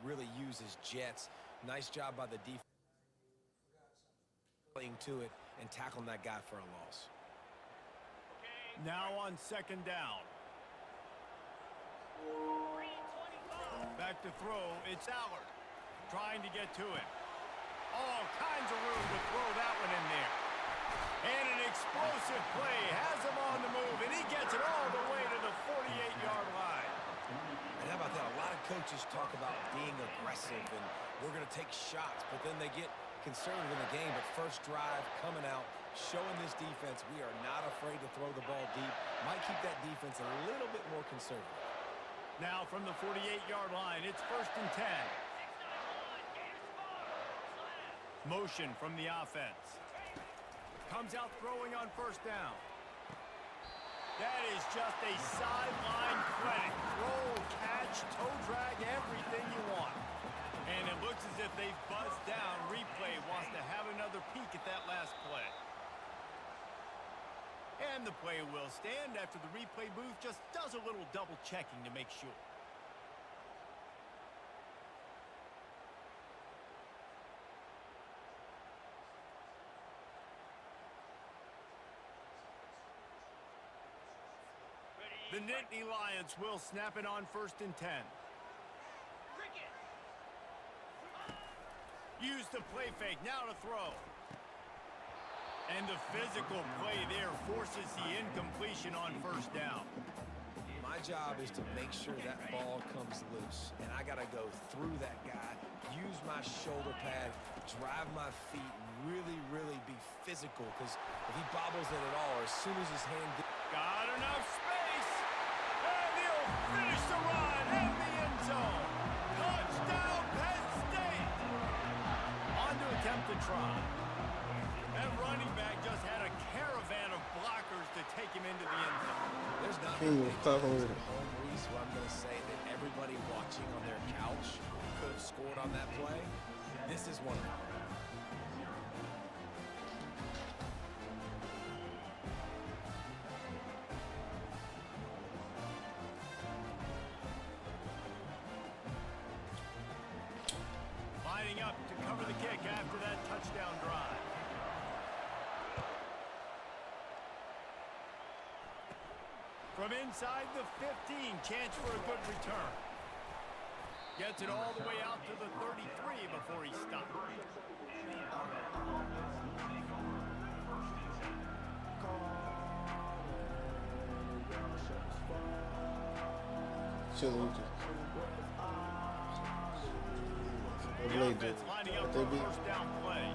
really use his jets. Nice job by the defense to it and tackling that guy for a loss. Now on second down. Back to throw, it's Allard. Trying to get to it. All kinds of room to throw that one in there. And an explosive play has him on the move, and he gets it all the way to the 48-yard line. And how about that? A lot of coaches talk about being aggressive and we're going to take shots, but then they get conservative in the game. But first drive coming out, showing this defense we are not afraid to throw the ball deep. Might keep that defense a little bit more conservative. Now from the 48-yard line, it's 1st and 10. Motion from the offense. Comes out throwing on 1st down. That is just a sideline credit. Throw, catch, toe drag, everything you want. And it looks as if they've buzzed down. Replay wants to have another peek at that last play. And the play will stand after the replay booth just does a little double checking to make sure. The Nittany Lions will snap it on 1st and 10. Use the play fake, now to throw. And the physical play there forces the incompletion on 1st down. My job is to make sure that ball comes loose, and I got to go through that guy, use my shoulder pad, drive my feet, really, really be physical, because if he bobbles it at all, or as soon as his hand gets... Got enough space, and he'll finish the run in the end zone. Touchdown, Penn State! On to attempt to try. That running back just had a caravan of blockers to take him into the end zone. There's not many things at home, Reese, where I'm going to say that everybody watching on their couch could have scored on that play. This is one of them. Lining up to cover the kick after that touchdown drive. From inside the 15, chance for a good return. Gets it all the way out to the 33 before he stopped. The offense lining up for a 1st down play.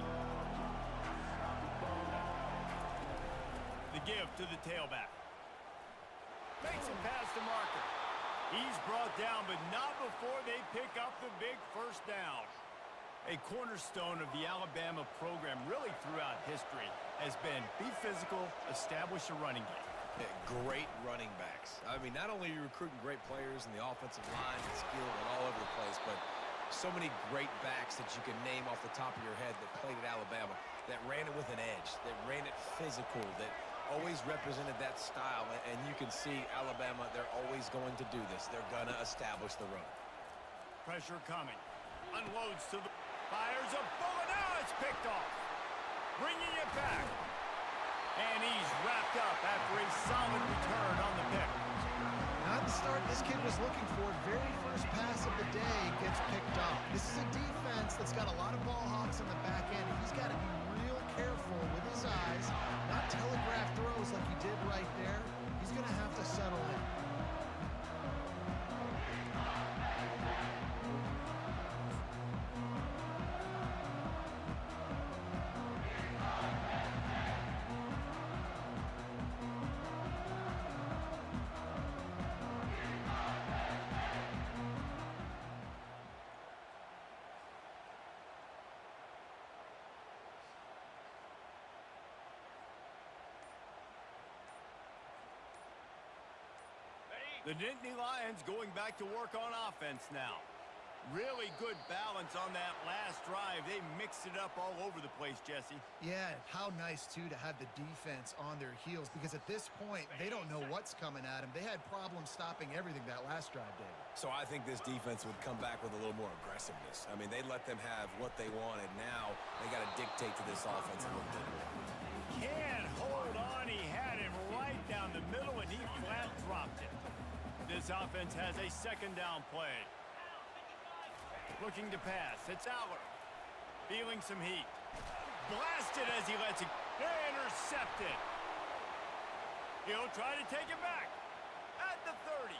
The give to the tailback. Makes him past the marker. He's brought down, but not before they pick up the big 1st down. A cornerstone of the Alabama program really throughout history has been be physical, establish a running game. Great running backs. I mean, not only are you recruiting great players in the offensive line and skill and all over the place, but so many great backs that you can name off the top of your head that played at Alabama, that ran it with an edge, that ran it physical, that always represented that style. And you can see Alabama, they're always going to do this. They're going to establish the run. Pressure coming. Unloads to the... Fires a bullet. Now it's picked off. Bringing it back. And he's wrapped up after a solid return on the pick. Not the start this kid was looking for. Very first pass of the day gets picked off. This is a defense that's got a lot of ball hawks on the back end. He's got to be real careful with his eyes, not telegraph throws like he did right there. He's going to have to settle in. The Nittany Lions going back to work on offense now. Really good balance on that last drive. They mixed it up all over the place, Jesse. Yeah, how nice, too, to have the defense on their heels, because at this point, they don't know what's coming at them. They had problems stopping everything that last drive, David. So I think this defense would come back with a little more aggressiveness. I mean, they let them have what they wanted. Now they got to dictate to this offense a little bit more. Can't hold on. He had him right down the middle, and he flat dropped it. This offense has a second down play. Looking to pass. It's Aller. Feeling some heat. Blasted as he lets it. Intercepted. He'll try to take it back. At the 30.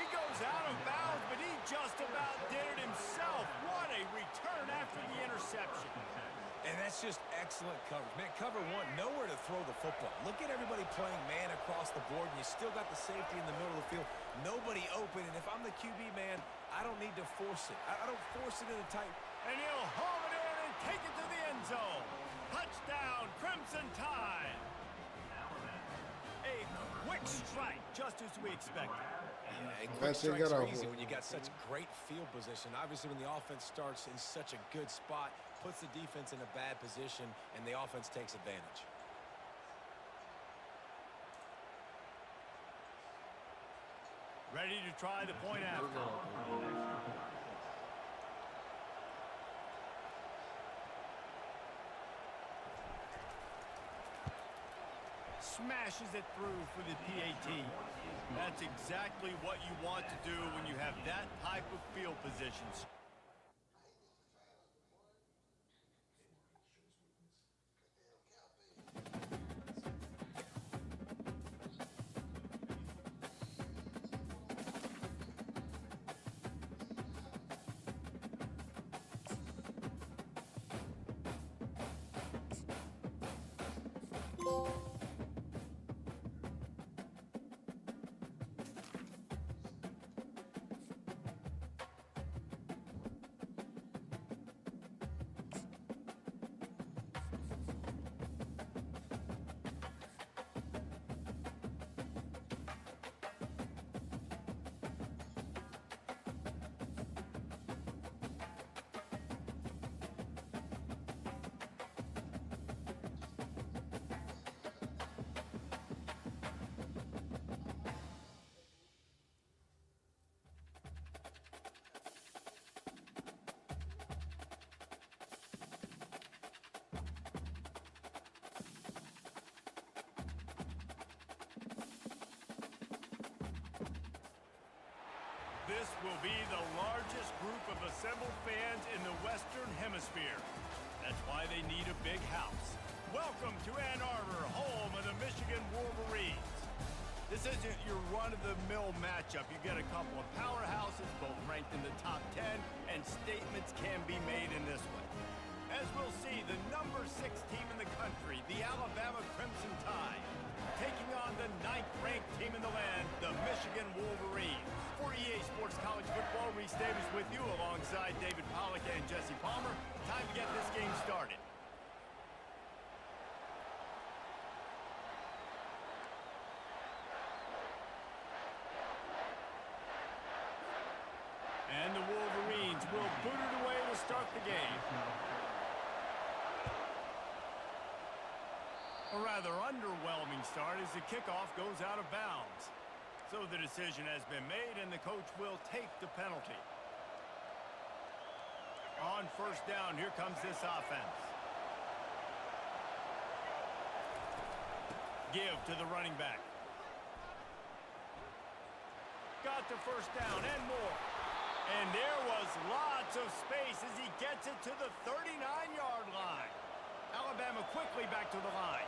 He goes out of bounds, but he just about did it himself. What a return after the interception. And that's just excellent coverage. Man, cover one, nowhere to throw the football. Look at everybody playing man across the board, and you still got the safety in the middle of the field. Nobody open, and if I'm the QB, man, I don't need to force it. I don't force it in a tight... And he'll haul it in and take it to the end zone. Touchdown, Crimson Tide. A quick strike, just as we expected. Yeah, and quick strikes are easy when you got such great field position. Obviously, when the offense starts in such a good spot, puts the defense in a bad position, and the offense takes advantage. Ready to try the point after. Smashes it through for the PAT. That's exactly what you want to do when you have that type of field positions. This will be the largest group of assembled fans in the Western Hemisphere. That's why they need a big house. Welcome to Ann Arbor, home of the Michigan Wolverines. This isn't your run-of-the-mill matchup. You get a couple of powerhouses, both ranked in the top 10, and statements can be made in this one. As we'll see, the number 6 team in the country, the Alabama Crimson Tide, taking on the 9th-ranked team in the land, the Michigan Wolverines. For EA Sports College Football, Reese Davis with you alongside David Pollack and Jesse Palmer. Time to get this game started. And the Wolverines will boot it away to start the game. A rather underwhelming start as the kickoff goes out of bounds. So the decision has been made, and the coach will take the penalty. On first down, here comes this offense. Give to the running back. Got the first down and more. And there was lots of space as he gets it to the 39-yard line. Alabama quickly back to the line.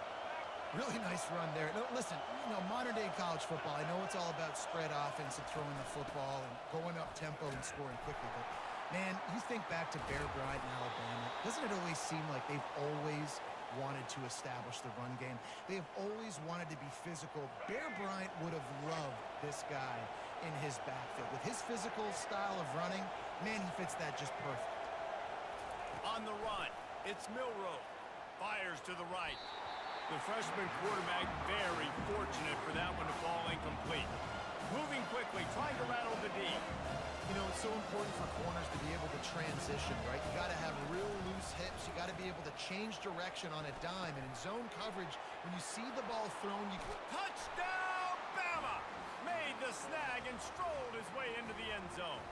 Really nice run there. No, listen, modern-day college football, I know it's all about spread offense and throwing the football and going up tempo and scoring quickly, but, man, you think back to Bear Bryant in Alabama, doesn't it always seem like they've always wanted to establish the run game? They have always wanted to be physical. Bear Bryant would have loved this guy in his backfield. With his physical style of running, man, he fits that just perfect. On the run, it's Milroe. Fires to the right. The freshman quarterback very fortunate for that one to fall incomplete. Moving quickly, trying to rattle the D. You know, it's so important for corners to be able to transition, right? You got to have real loose hips. You got to be able to change direction on a dime. And in zone coverage, when you see the ball thrown, you... Touchdown, Bama! Made the snag and strolled his way into the end zone.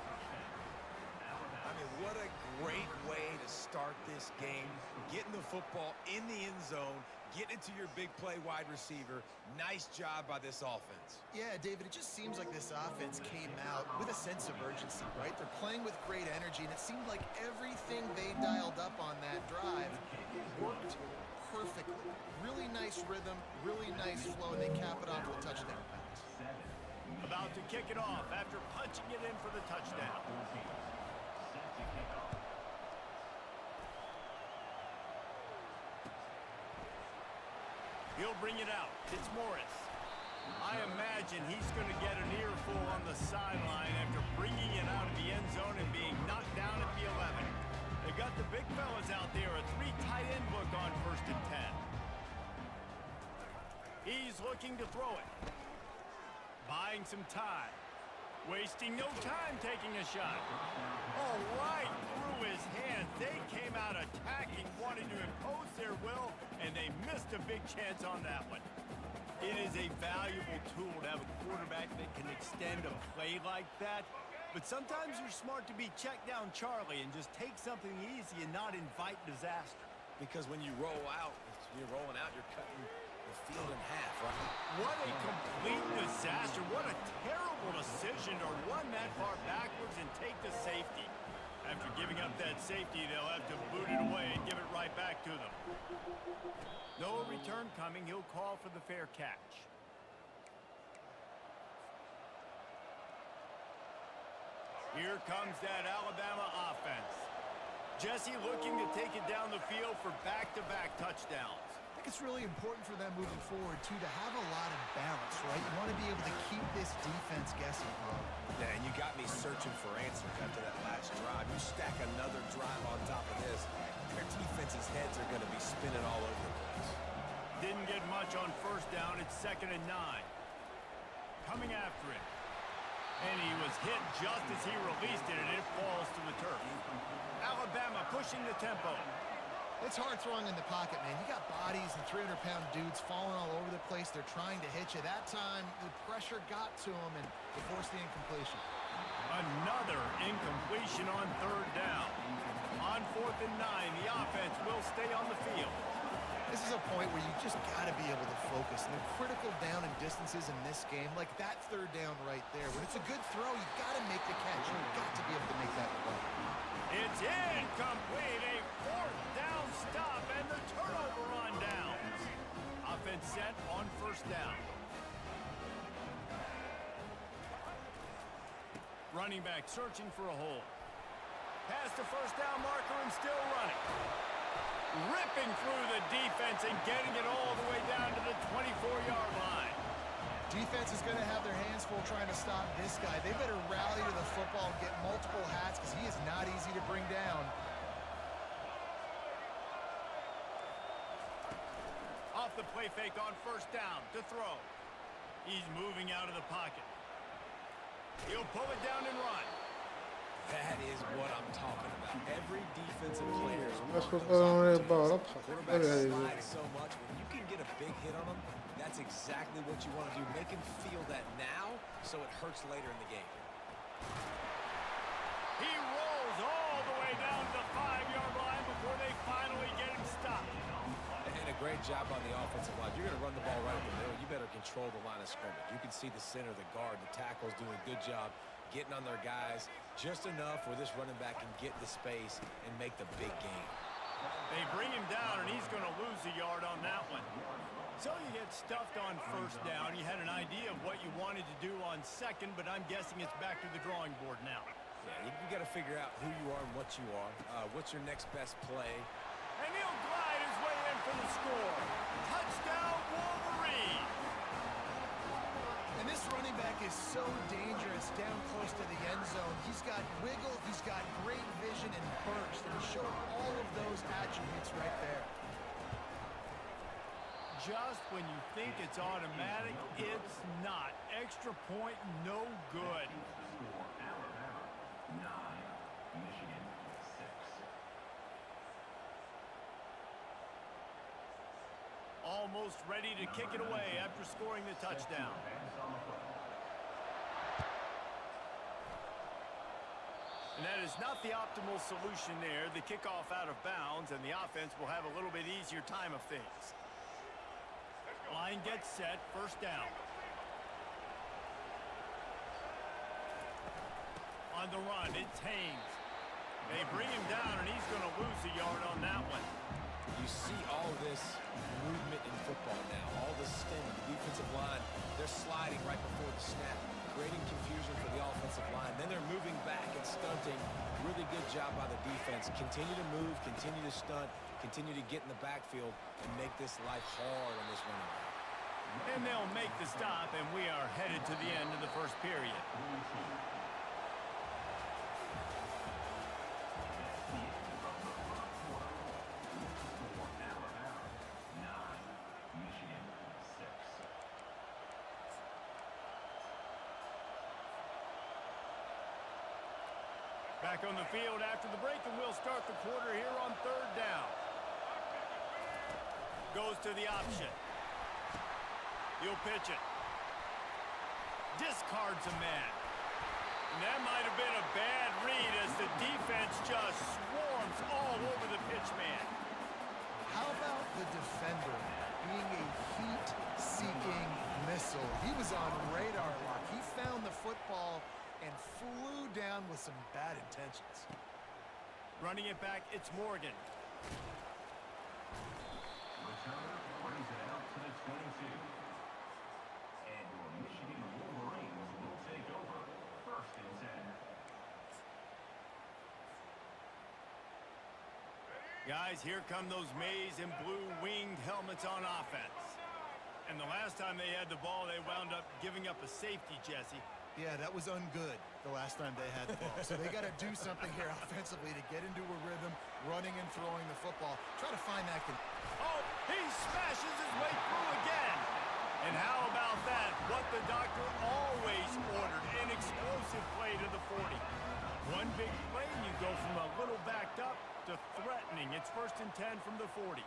I mean, what a great way to start this game. Getting the football in the end zone, getting it to your big play wide receiver. Nice job by this offense. Yeah, David, it just seems like this offense came out with a sense of urgency, right? They're playing with great energy, and it seemed like everything they dialed up on that drive worked perfectly. Really nice rhythm, really nice flow, and they cap it off with a touchdown pass. About to kick it off after punching it in for the touchdown. He'll bring it out. It's Morris. I imagine he's going to get an earful on the sideline after bringing it out of the end zone and being knocked down at the 11. They got the big fellas out there, a 3 tight end look on 1st and 10. He's looking to throw it. Buying some time. Wasting no time taking a shot. Oh, right through his hands. They came out attacking, wanting to impose their will, and they missed a big chance on that one. It is a valuable tool to have a quarterback that can extend a play like that. But sometimes you're smart to be check down Charlie and just take something easy and not invite disaster. Because when you roll out, you're rolling out, you're cutting the field in half, right? What a complete disaster. What a terrible decision to run that far backwards and take the safety. After giving up that safety, they'll have to boot it away and give it right back to them. No return coming. He'll call for the fair catch. Here comes that Alabama offense. Jesse looking to take it down the field for back-to-back touchdowns. I think it's really important for them moving forward, too, to have a lot of balance, right? You want to be able to keep this defense guessing. Yeah, and you got me searching for answers after that last drive. You stack another drive on top of this, their defense's heads are going to be spinning all over the place. Didn't get much on 1st down. It's 2nd and 9. Coming after it. And he was hit just as he released it, and it falls to the turf. Alabama pushing the tempo. It's hard throwing in the pocket, man. You got bodies and 300-pound dudes falling all over the place. They're trying to hit you. That time, the pressure got to them, and they forced the incompletion. Another incompletion on 3rd down. On 4th and 9, the offense will stay on the field. This is a point where you just got to be able to focus. And the critical down and distances in this game, like that 3rd down right there. When it's a good throw, you got to make the catch. You've got to be able to make that play. It's incomplete. A 4th down stop and the turnover on downs. Offense set on 1st down. Running back searching for a hole. Past the 1st down marker and still running. Ripping through the defense and getting it all the way down to the 24-yard line. Defense is going to have their hands full trying to stop this guy. They better rally to the football and get multiple hats because he is not easy to bring down. Off the play fake on 1st down to throw. He's moving out of the pocket. He'll pull it down and run. That is what I'm talking about. Every defensive player is quarterback slides so much. When you can get a big hit on them, that's exactly what you want to do. Make him feel that now so it hurts later in the game. He rolls all the way down to the 5-yard line before they finally get him stopped. And a great job on the offensive line. You're going to run the ball right in the middle. You better control the line of scrimmage. You can see the center, the guard, the tackles doing a good job getting on their guys just enough where this running back can get the space and make the big game. They bring him down, and he's going to lose a yard on that one. So you get stuffed on 1st down. You had an idea of what you wanted to do on 2nd, but I'm guessing it's back to the drawing board now. Yeah, you got to figure out who you are and what you are. What's your next best play? And he'll glide his way in for the score. Touchdown, Wolverine! And this running back is so dangerous down close to the end zone. He's got wiggle, he's got great vision and burst, and he showed all of those attributes right there. just when you think it's automatic, it's not. Extra point, no good. Almost ready to kick it away after scoring the touchdown. And that is not the optimal solution there. The kickoff out of bounds, and the offense will have a little bit easier time of things. Line gets set, first down. On the run, it's Haynes. They bring him down, and he's going to lose a yard on that one. You see all this movement in football now. All the stem, the defensive line, they're sliding right before the snap, creating confusion for the offensive line. Then they're moving back and stunting. Really good job by the defense. Continue to move, continue to stunt, continue to get in the backfield and make this life hard on this running back. And they'll make the stop, and we are headed to the end of the first period. Back on the field after the break, and we'll start the quarter here on third down. Goes to the option. He'll pitch it. Discards a man. And that might have been a bad read as the defense just swarms all over the pitch man. How about the defender being a heat-seeking missile? He was on radar lock. He found the football and flew down with some bad intentions. Running it back, it's Morgan. Returner brings it out to the 22. And your Michigan Wolverines will take over first and 10. Guys, here come those maize and blue winged helmets on offense. And the last time they had the ball, they wound up giving up a safety, Jesse. Yeah, that was ungood the last time they had the ball. So they got to do something here offensively to get into a rhythm, running and throwing the football. Try to find that. Oh, he smashes his way through again. And how about that? What the doctor always ordered, an explosive play to the 40. One big play, you go from a little backed up to threatening. It's first and 10 from the 40.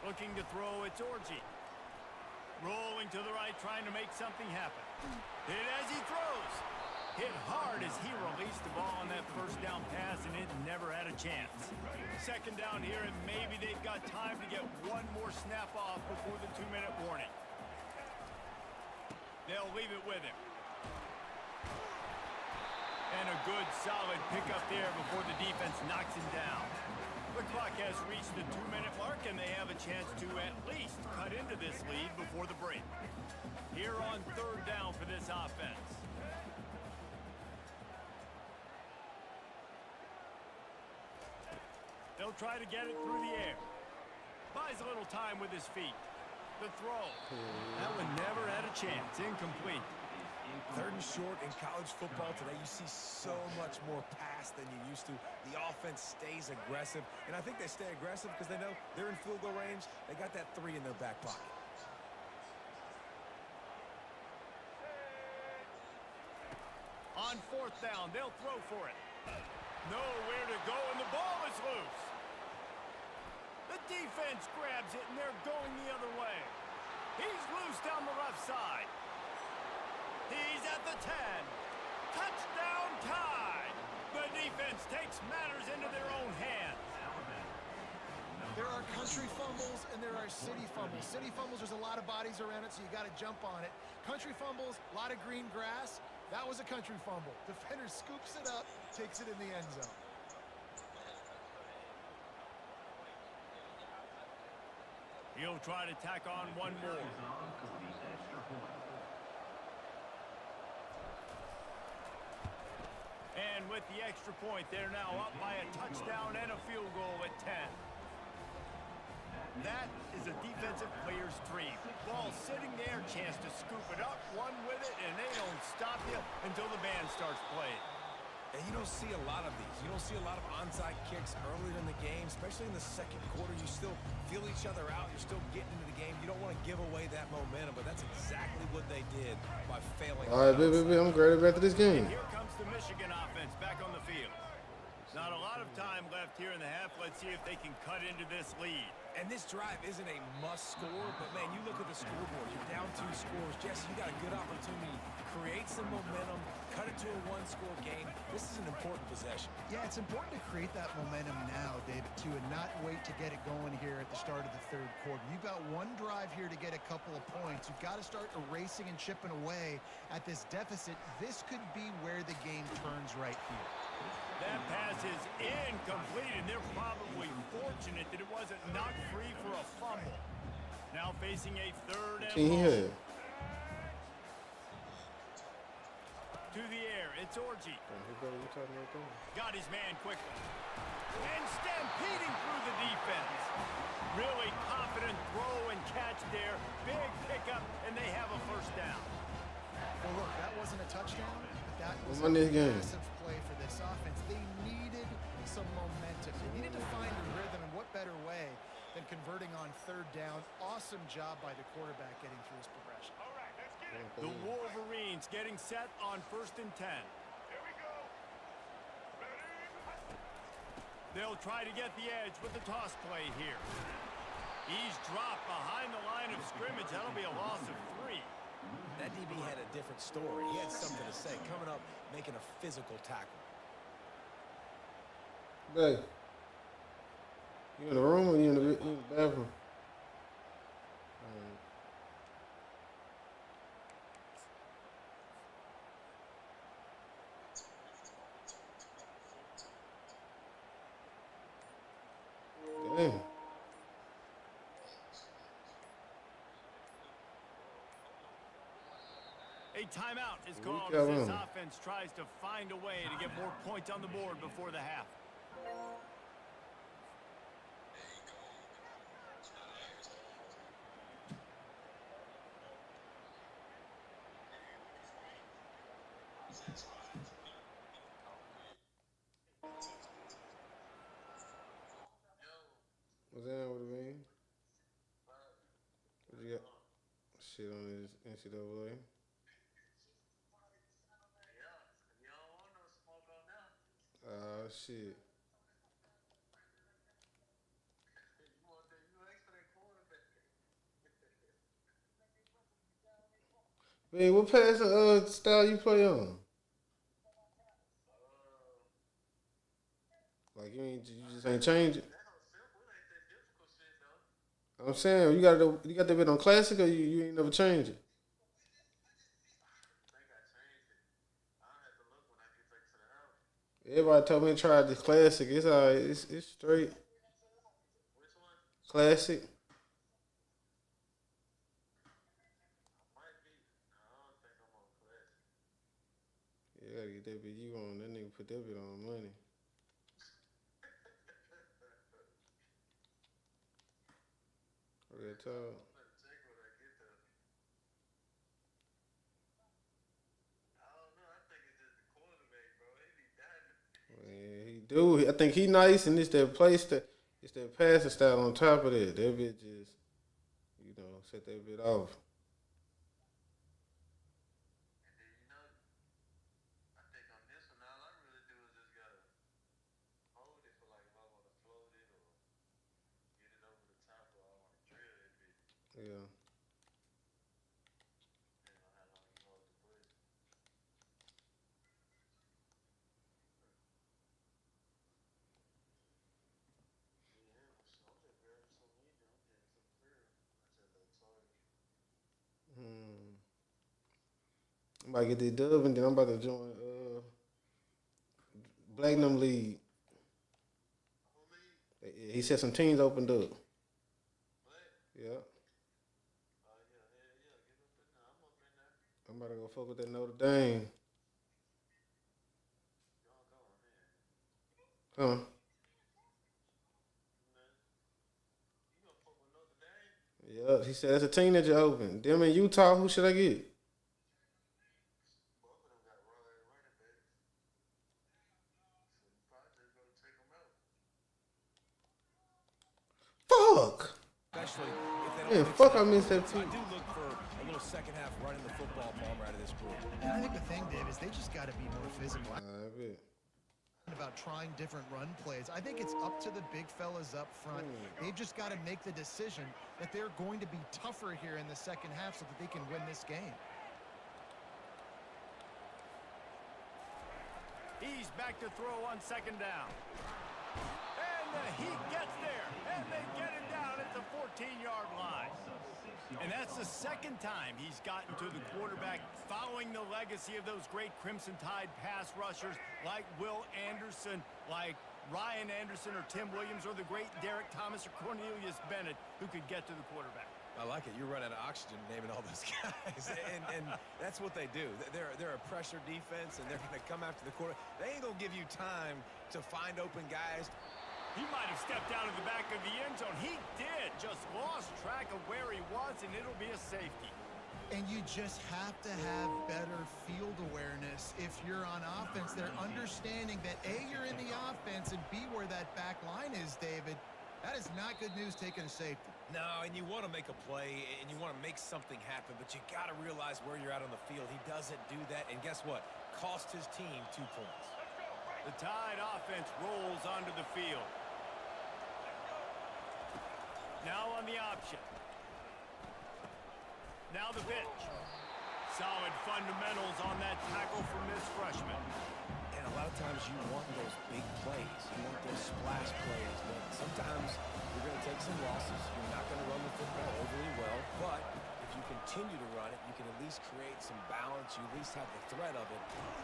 Looking to throw, it's Orji. Rolling to the right, trying to make something happen. Hit as he throws. Hit hard as he released the ball on that first down pass, and it never had a chance. Second down here, and maybe they've got time to get one more snap off before the 2-minute warning. They'll leave it with him. And a good, solid pickup there before the defense knocks him down. The clock has reached the 2-minute mark, and they have a chance to at least cut into this lead before the break. Here on third down for this offense. They'll try to get it through the air. Buys a little time with his feet. The throw. That one never had a chance. Incomplete. Third and short in college football today, you see so much more pass than you used to. The offense stays aggressive, and I think they stay aggressive because they know they're in field goal range. They got that 3 in their back pocket. On fourth down, they'll throw for it. Nowhere to go, and the ball is loose. The defense grabs it, and they're going the other way. He's loose down the left side. He's at the 10. Touchdown Tide. The defense takes matters into their own hands. There are country fumbles and there are city fumbles. City fumbles, there's a lot of bodies around it, so you got to jump on it. Country fumbles, a lot of green grass. That was a country fumble. Defender scoops it up, takes it in the end zone. He'll try to tack on one more. And with the extra point, they're now up by a touchdown and a field goal at 10. That is a defensive player's dream. Ball sitting there, chance to scoop it up, one with it, and they don't stop you until the band starts playing. And you don't see a lot of these. You don't see a lot of onside kicks earlier in the game, especially in the second quarter. You still feel each other out. You're still getting into the game. You don't want to give away that momentum, but that's exactly what they did by failing. All right, baby, I'm ready back to this game. Here comes the Michigan offense back on the field. Not a lot of time left here in the half. Let's see if they can cut into this lead. And this drive isn't a must score, but, man, you look at the scoreboard. You're down 2 scores. Jesse, you got a good opportunity. Create some momentum. Cut it to a 1-score game. This is an important possession. Yeah, it's important to create that momentum now, David, too, and not wait to get it going here at the start of the third quarter. You've got one drive here to get a couple of points. You've got to start erasing and chipping away at this deficit. This could be where the game turns right here. That pass is incomplete, and they're probably fortunate that it wasn't knocked free for a fumble. Now facing a third and long. To the air, it's Orji. Got his man quickly. And stampeding through the defense. Really confident throw and catch there. Big pickup, and they have a first down. Well, look, that wasn't a touchdown, but that was a massive play for this offense. They needed some momentum. They needed to find a rhythm, and what better way than converting on third down. Awesome job by the quarterback getting through his progression. All right, let's get it. The Wolverines getting set on 1st and 10. Here we go. They'll try to get the edge with the toss play here. He's dropped behind the line of scrimmage. That'll be a loss of 3. That DB had a different story. He had something to say. Coming up, making a physical tackle. Hey, you in the room or you in the bathroom? Damn. A timeout is called as this offense tries to find a way to get more points on the board before the half. What's that what it mean? What you got? Shit on this NCAA. Shit. Man, what pass style you play on? Like you just ain't change it. I'm saying you got that bit on classic or you ain't never changed it. Everybody told me to try this classic. It's alright. It's straight. Which one? Classic. Yeah, gotta get that bit you on. That nigga put that bit on money. Real talk. Yeah, he do. I think he nice, and it's that passing style on top of that. That bit just, set that bit off. Yeah. I'm about to get this dub and then I'm about to join Blacknum League. He said some teams opened up. Yeah. I'm about to go fuck with that Notre Dame. Huh? Yeah, he said that's a team that you open. Them in Utah, who should I get? Fuck. Especially if they don't Man, mix fuck, it up. I missed that So I too. do look for a little second half running the football Palmer out of this group. And I think the thing, Dave, is they just got to be more physical. I bet. About trying different run plays. I think it's up to the big fellas up front. They've just got to make the decision that they're going to be tougher here in the second half so that they can win this game. He's back to throw on second down. And the Heat gets there, and they get him down at the 14-yard line. And that's the second time he's gotten to the quarterback following the legacy of those great Crimson Tide pass rushers like Will Anderson, like Ryan Anderson or Tim Williams, or the great Derek Thomas or Cornelius Bennett, who could get to the quarterback. I like it. You run out of oxygen naming all those guys. and that's what they do. They're a pressure defense, and they're going to come after the quarter. They ain't going to give you time to find open guys. He might have stepped out of the back of the end zone. He did. Just lost track of where he was, and it'll be a safety. And you just have to have better field awareness if you're on offense. They're understanding that, A, you're in the offense, and B, where that back line is, David. That is not good news taking a safety. No, and you want to make a play, and you want to make something happen, but you got to realize where you're at on the field. He doesn't do that, and guess what? Cost his team 2 points. The Tide offense rolls onto the field. Now on the option. Now the pitch. Solid fundamentals on that tackle from this freshman. And a lot of times you want those big plays. You want those splash plays. But sometimes you're going to take some losses. You're not going to run the football overly well. But if you continue to run it, you can at least create some balance. You at least have the threat of it.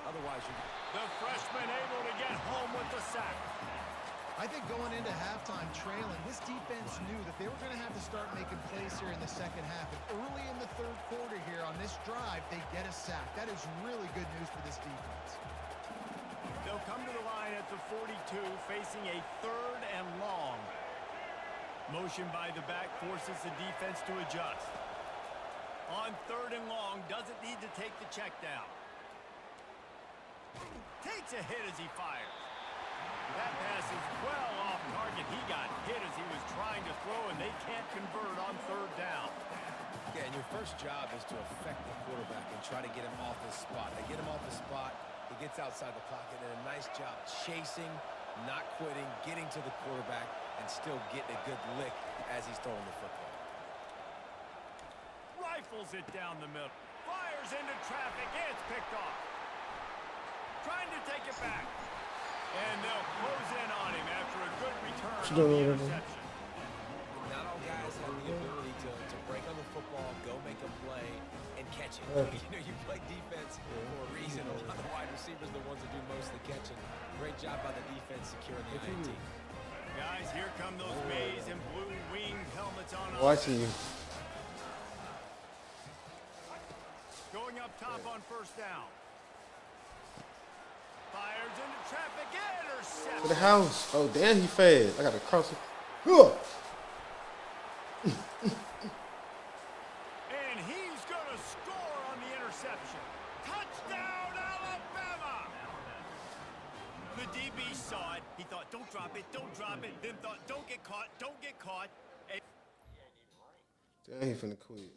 Otherwise, you're... The freshman able to get home with the sack. I think going into halftime trailing, this defense knew that they were going to have to start making plays here in the second half. And early in the third quarter here on this drive, they get a sack. That is really good news for this defense. They'll come to the line at the 42, facing a 3rd and long. Motion by the back forces the defense to adjust. On 3rd and long, doesn't need to take the check down. Takes a hit as he fires. That pass is well off target. He got hit as he was trying to throw, and they can't convert on 3rd down. Yeah, and your first job is to affect the quarterback and try to get him off his spot. They get him off his spot, he gets outside the pocket, and a nice job chasing, not quitting, getting to the quarterback, and still getting a good lick as he's throwing the football. Rifles it down the middle. Fires into traffic. It's picked off. Trying to take it back. And they'll close in on him after a good return on the interception. Not all guys have the ability to break on the football, go make a play, and catch it. You play defense for a reason. A lot of wide receivers are the ones that do most of the catching. Great job by the defense securing the INT. Guys, here come those maize and blue winged helmets on. Watching you. Going up top on 1st down. Fires into traffic, interception. To the house. Oh, damn, he fast. I got to cross it. Huh. And he's going to score on the interception. Touchdown, Alabama! The DB saw it. He thought, don't drop it, don't drop it. Then thought, don't get caught, don't get caught. And Damn, he finna quit.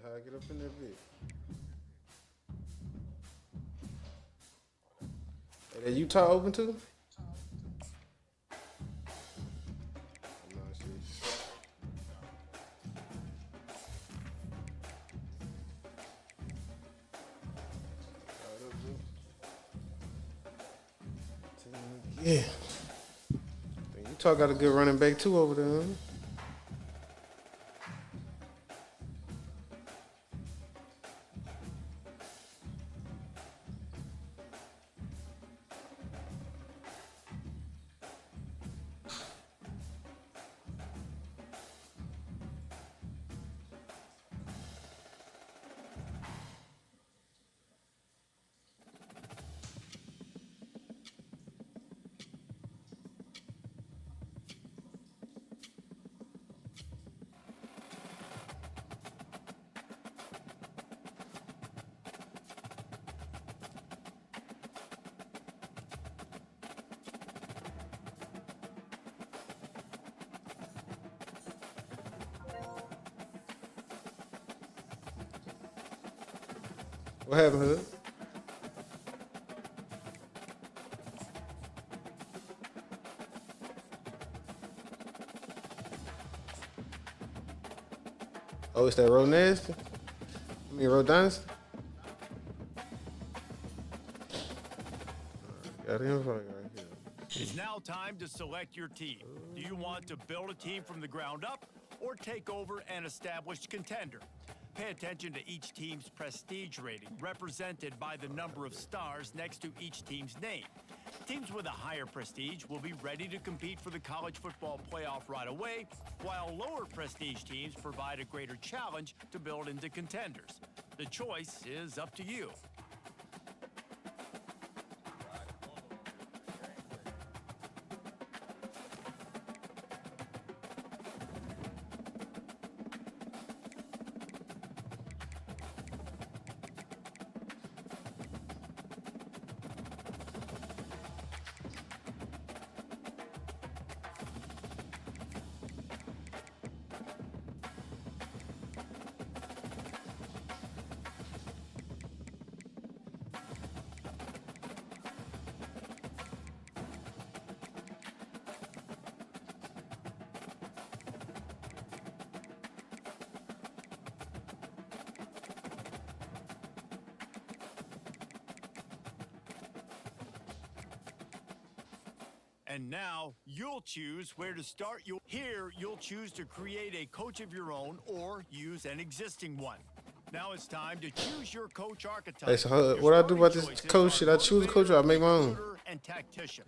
How I get up in that bit? Hey, that Utah open too? No, shit. Yeah. Utah got a good running back too over there, huh? What happened, Hood? Oh, it's that Road Nasty? I mean, Road Dynasty? Got him right here. It's now time to select your team. Do you want to build a team from the ground up or take over an established contender? Pay attention to each team's prestige rating, represented by the number of stars next to each team's name. Teams with a higher prestige will be ready to compete for the college football playoff right away, while lower prestige teams provide a greater challenge to build into contenders. The choice is up to you. And now you'll choose where to start. Here, you'll choose to create a coach of your own or use an existing one. Now it's time to choose your coach archetype. Hey, so what I do about this coach? Should I choose a coach or I make my own? And tactician.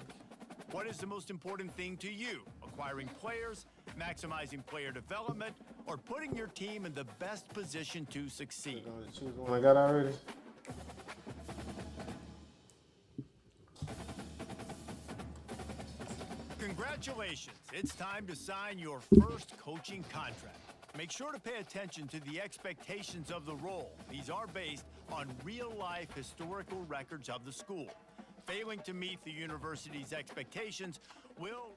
What is the most important thing to you? Acquiring players, maximizing player development, or putting your team in the best position to succeed? I'm gonna choose the one I got already. Congratulations, it's time to sign your first coaching contract. Make sure to pay attention to the expectations of the role. These are based on real-life historical records of the school. Failing to meet the university's expectations will...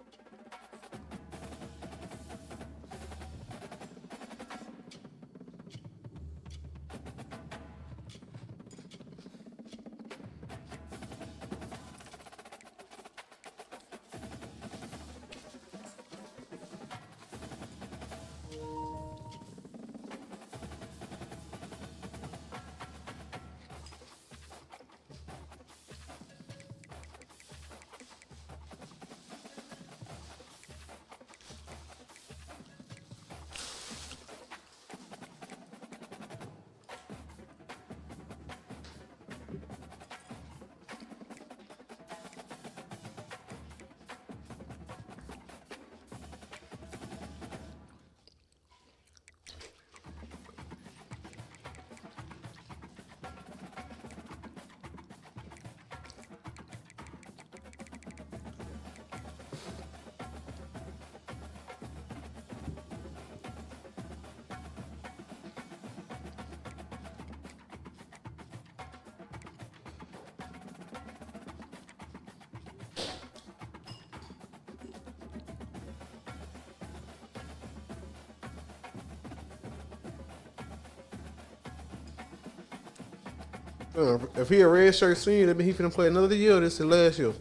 If he a red shirt senior, that mean he finna play another year. This is last year.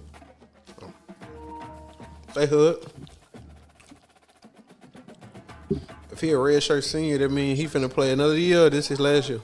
Say Hood. If he a red shirt senior, that mean he finna play another year. This is last year.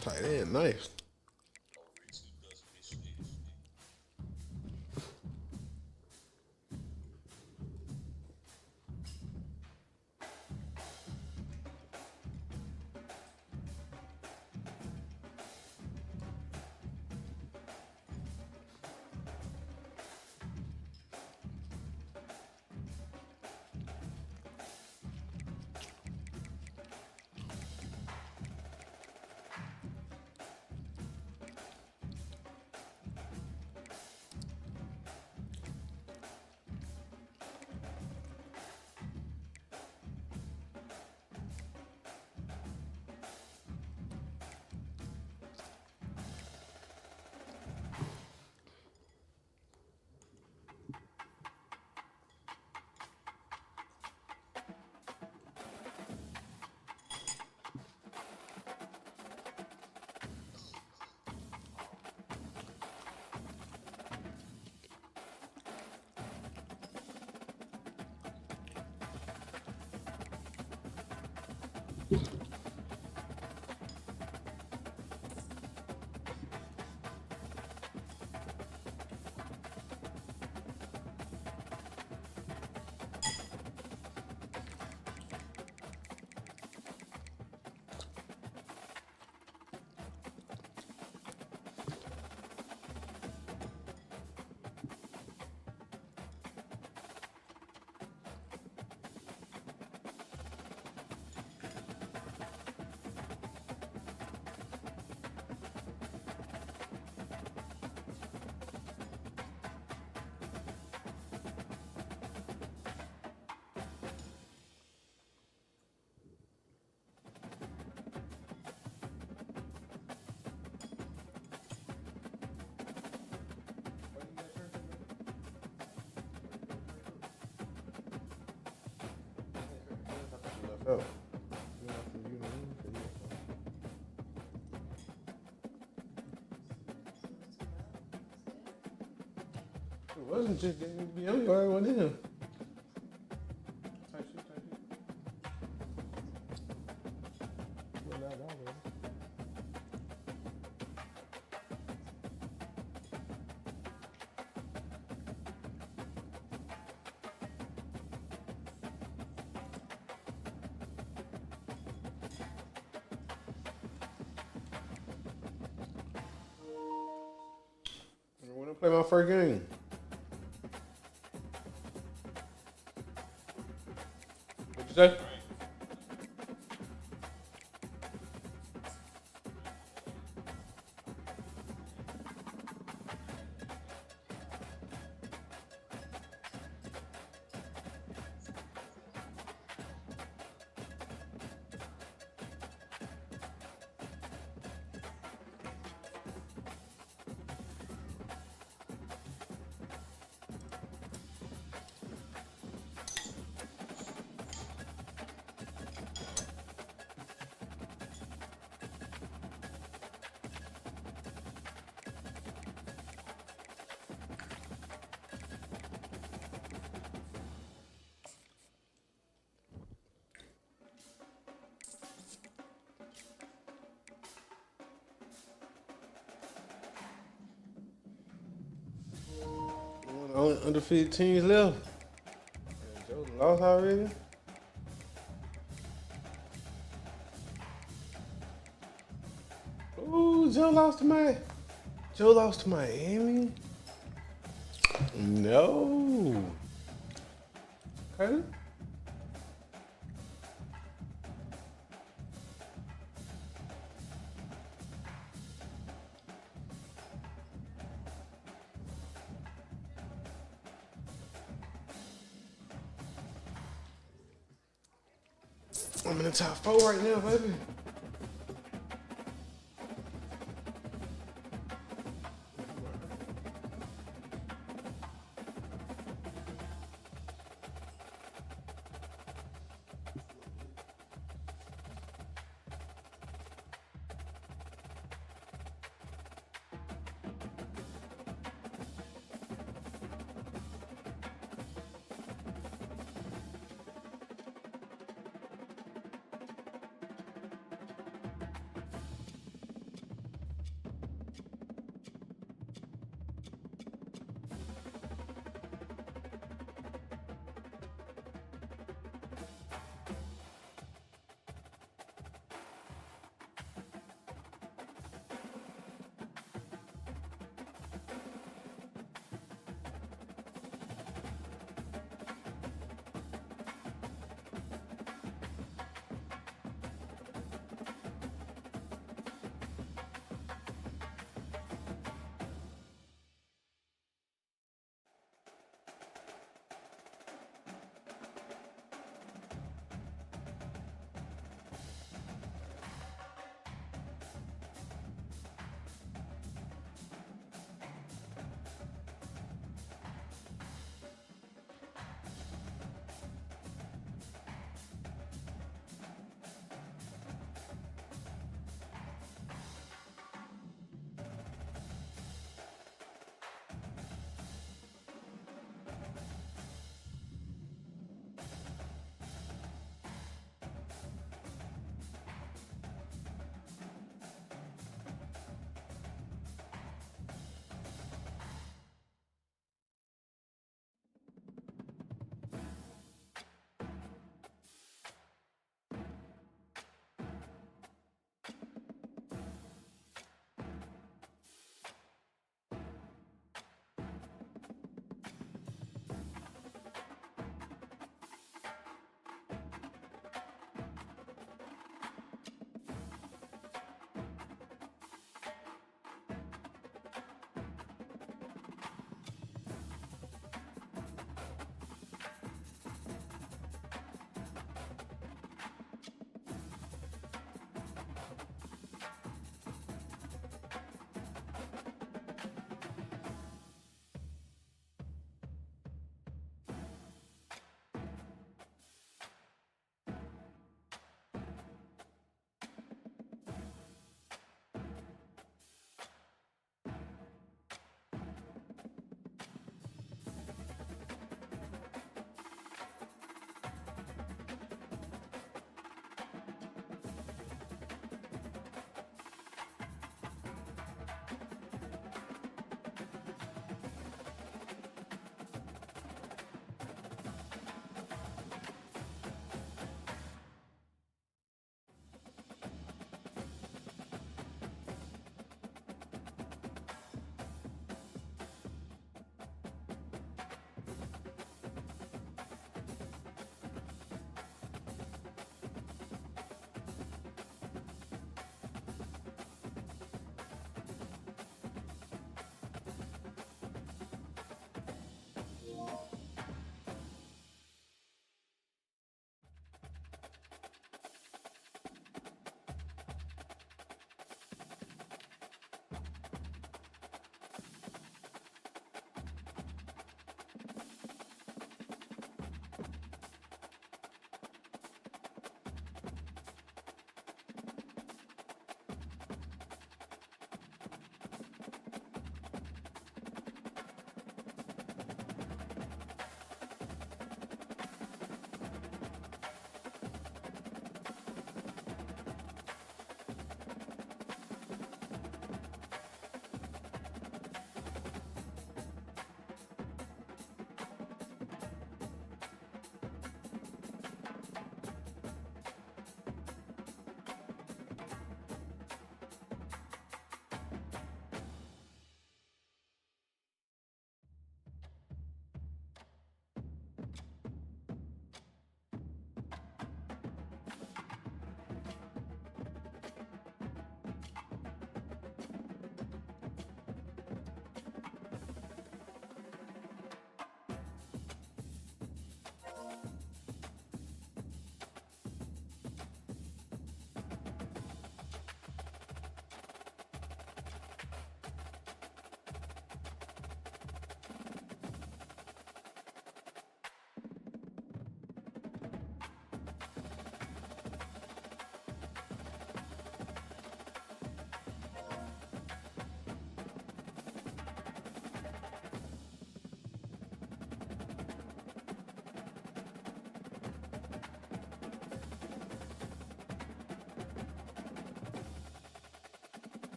Tight end, nice. Oh. It wasn't just getting me to be on your one in. Type shit, type shit. Well, not that way. I want to play my first game. What'd you say? Only undefeated teams left. And Joe lost already. Ooh, Joe lost to Miami. No. Okay. I'm in the top 4 right now, baby.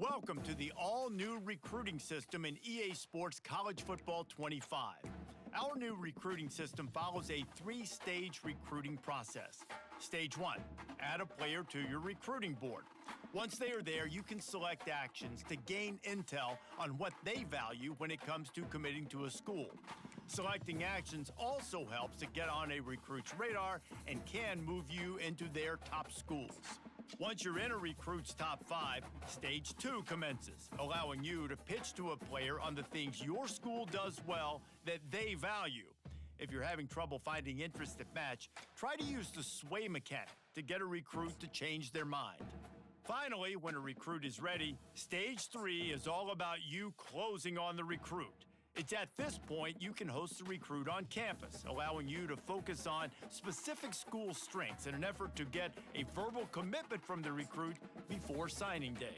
Welcome to the all-new recruiting system in EA Sports College Football 25. Our new recruiting system follows a three-stage recruiting process. Stage 1, add a player to your recruiting board. Once they are there, you can select actions to gain intel on what they value when it comes to committing to a school. Selecting actions also helps to get on a recruit's radar and can move you into their top schools. Once you're in a recruit's top 5, Stage 2 commences, allowing you to pitch to a player on the things your school does well that they value. If you're having trouble finding interest that match, try to use the sway mechanic to get a recruit to change their mind. Finally, when a recruit is ready, Stage 3 is all about you closing on the recruit. It's at this point you can host the recruit on campus, allowing you to focus on specific school strengths in an effort to get a verbal commitment from the recruit before signing day.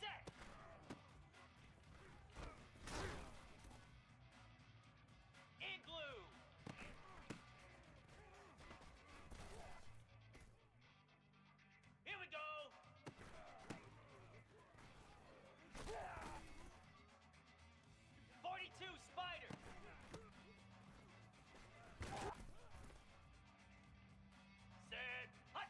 Set. Igloo. Here we go. 42 Spider. Set. Hut.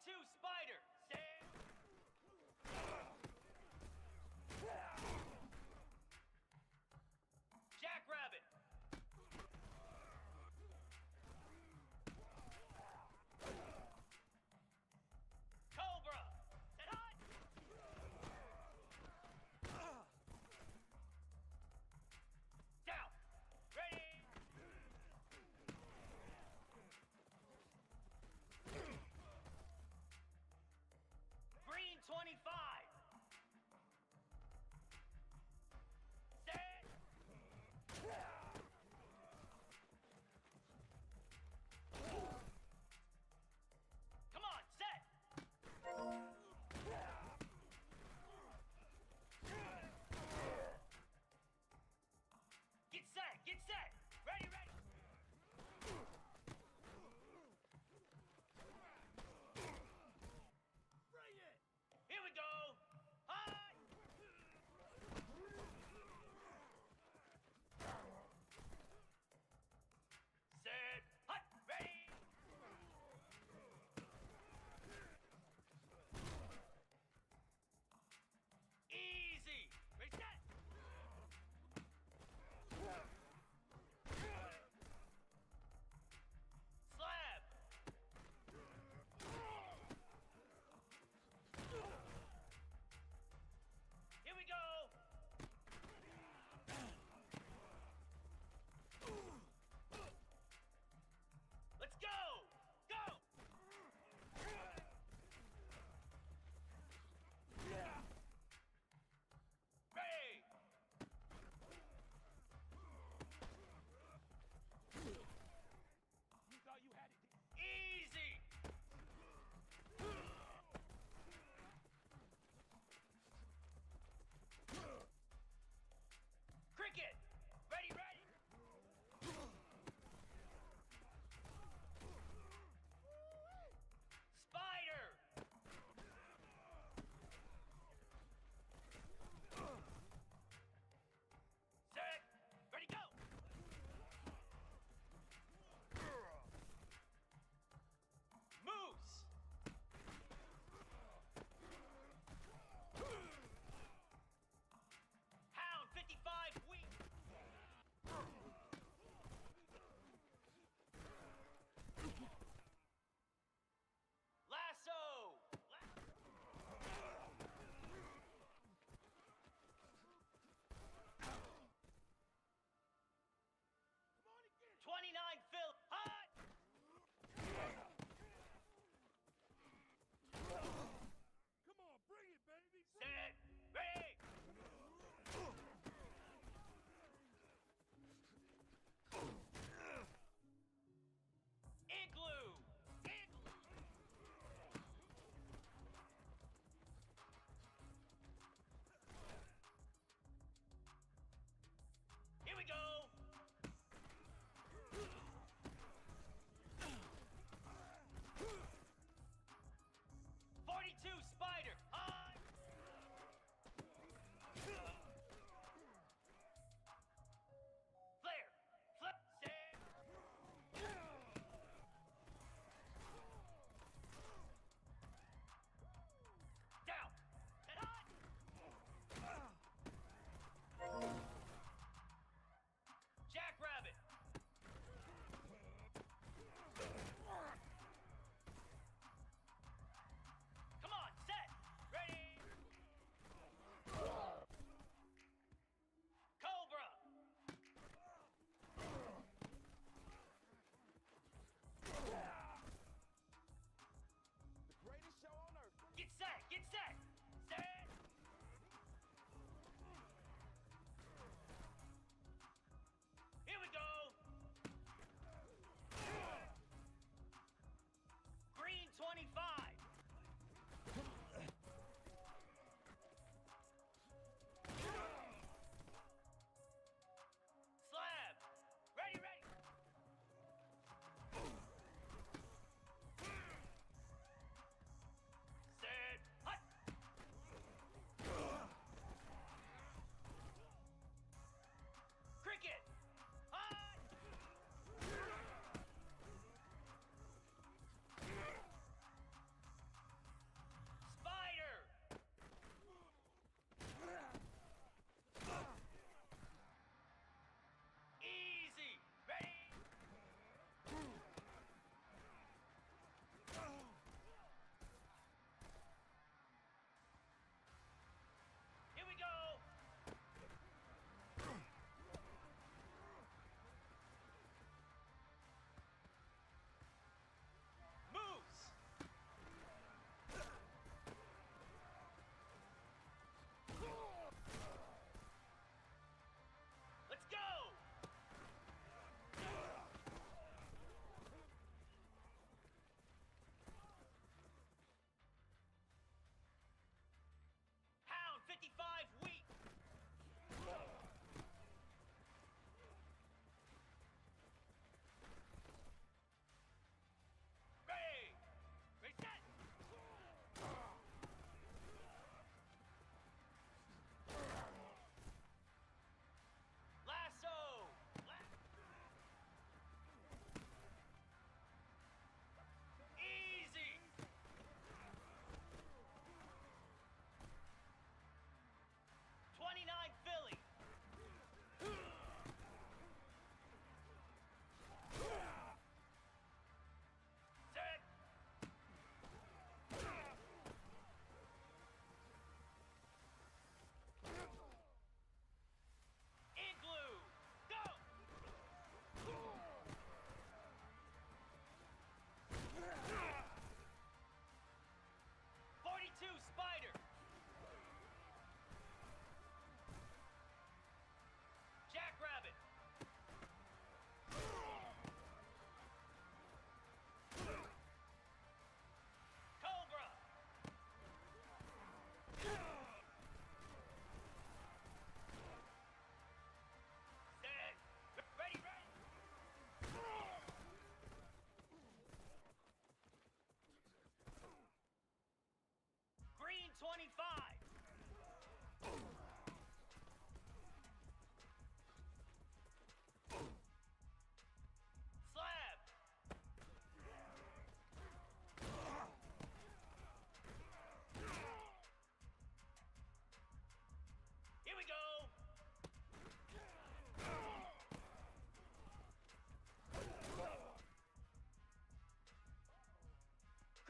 2, Spider. Stand. Jackrabbit. Cobra. Set hot. Down. Ready.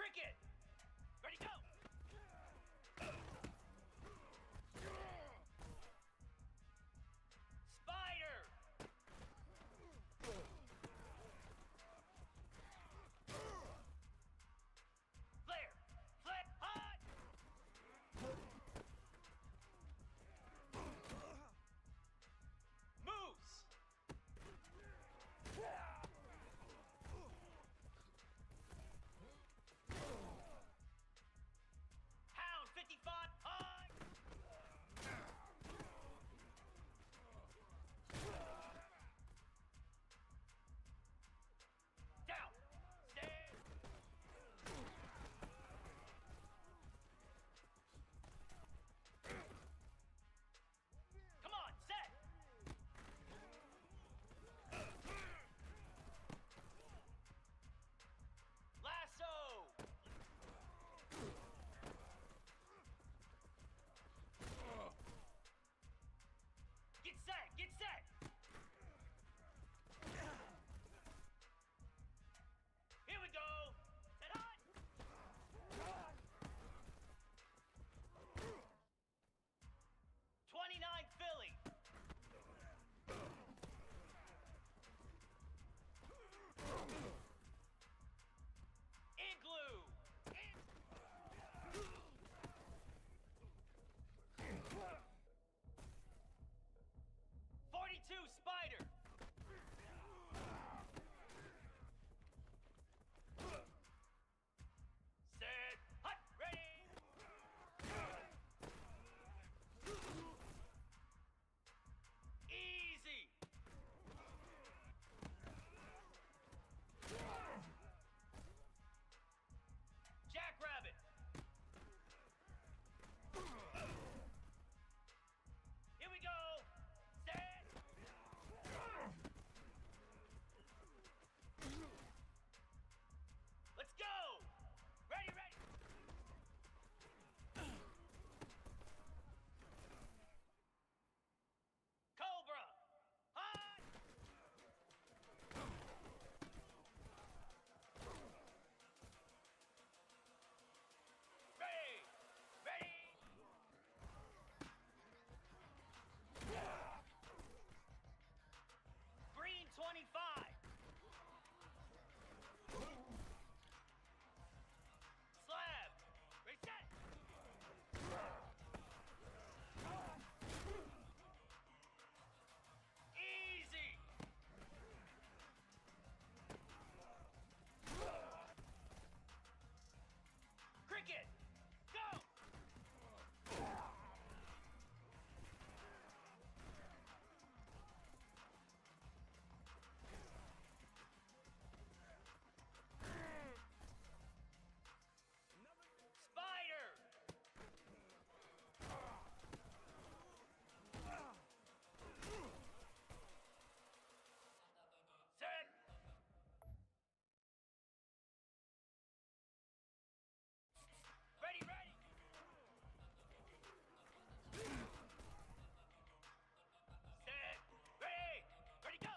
Cricket! Ready, go! Spider! Flare! Flare! Hot! Moose! Hound 55 high! Down! Stand! Come on, set! Lasso! Get set! Get set! Here we go! Set hot! 29 Philly! Igloo! 42 Spider! Set! Hot! Ready! Easy! Jackrabbit! Here we go! Set! Let's go! Ready, ready! Cobra! Hot! Ready! Ready! Green 25! Slab! Reset! Easy! Cricket! Go! Spider! Set! Ready, ready! Set! Ready! Ready, go!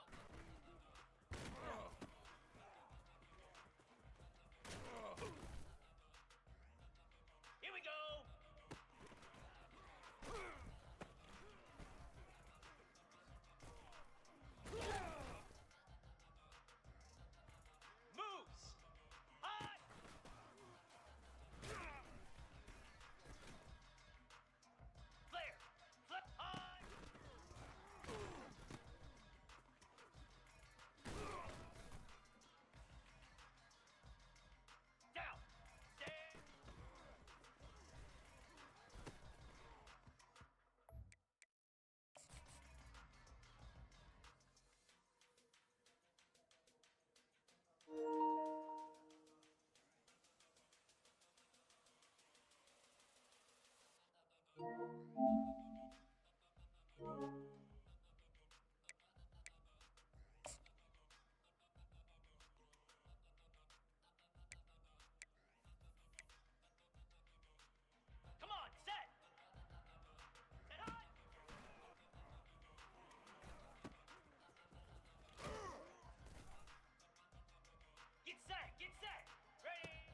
Here we go! Moose! Hot! Flare! Flip hot! Down! Stand! Come on, set! Set hot! Get set! Get set! Ready!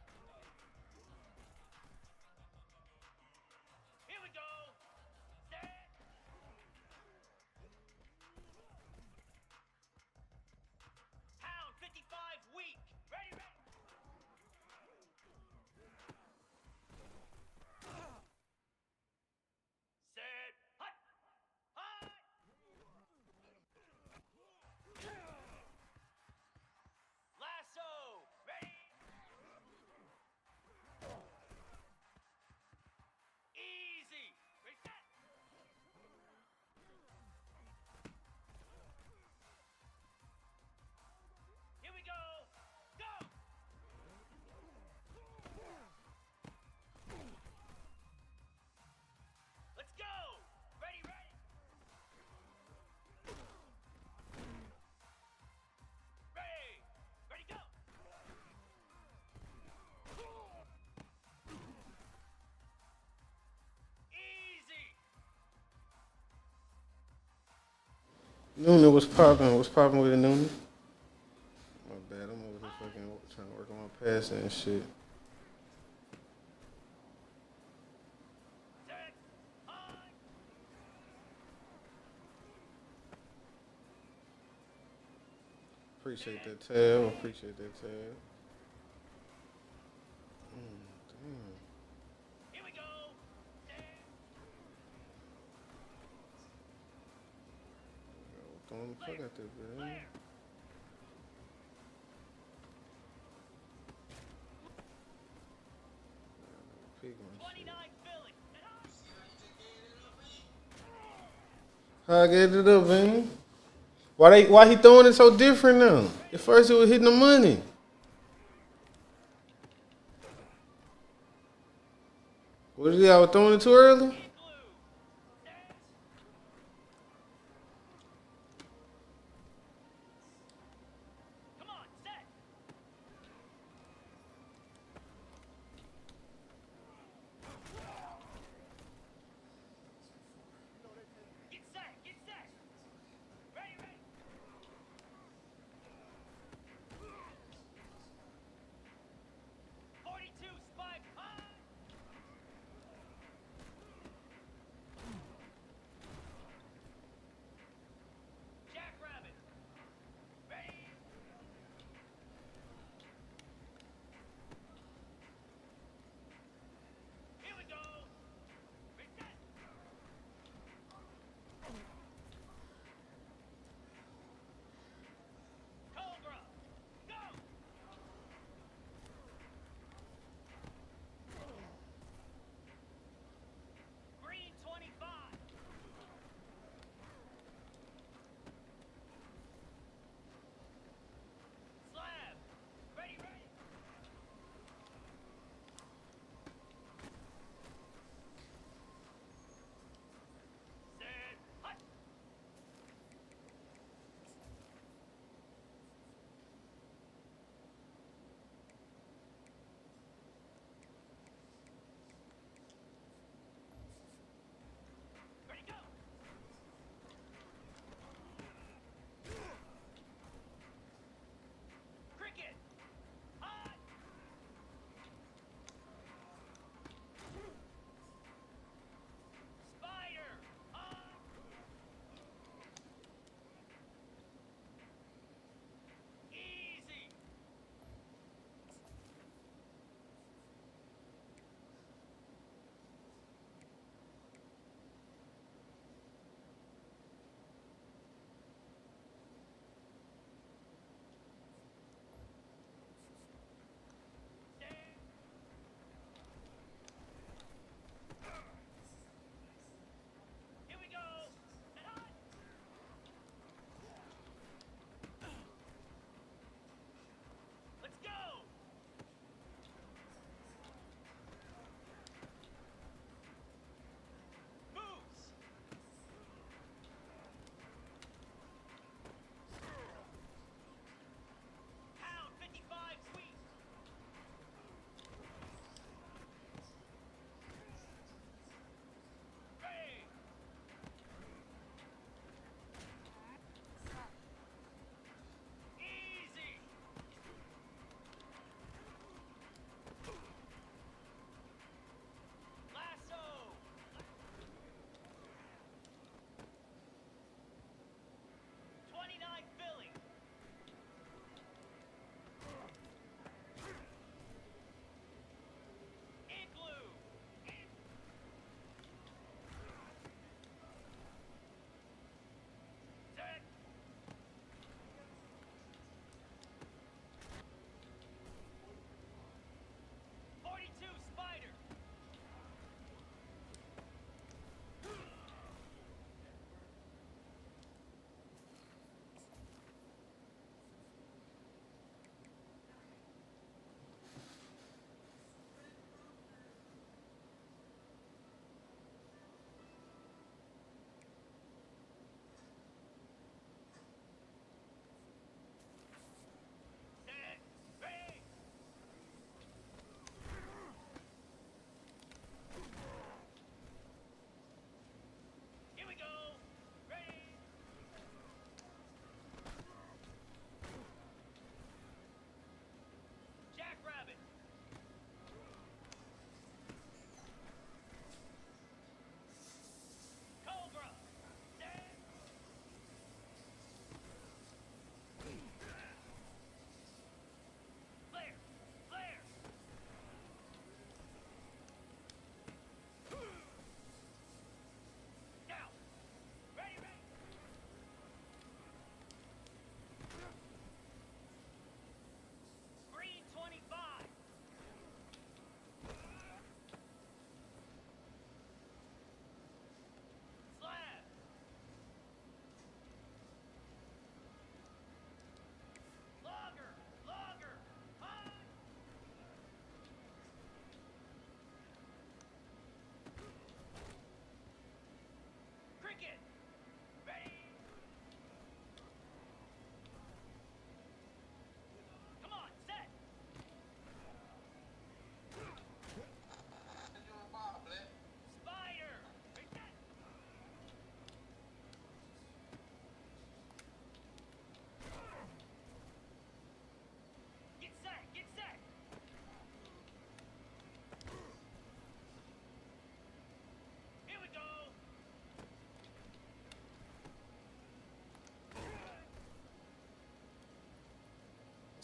Noonan was popping. What's popping with it, Noonan? My bad. I'm over here fucking trying to work on my passing and shit. Set. High. Appreciate that tab. Appreciate that tab. Damn. Here we go. Stand. Throwing the fuck out there, man. Clear. Pig my shit. 29 Philly. Set high. How I get it up, man? Why he throwing it so different now? At first it was hitting the money. What is it? I was throwing it too early? Blue. Stand. Come on. Set. Get set. Get set. Ready, ready. 42 spike high.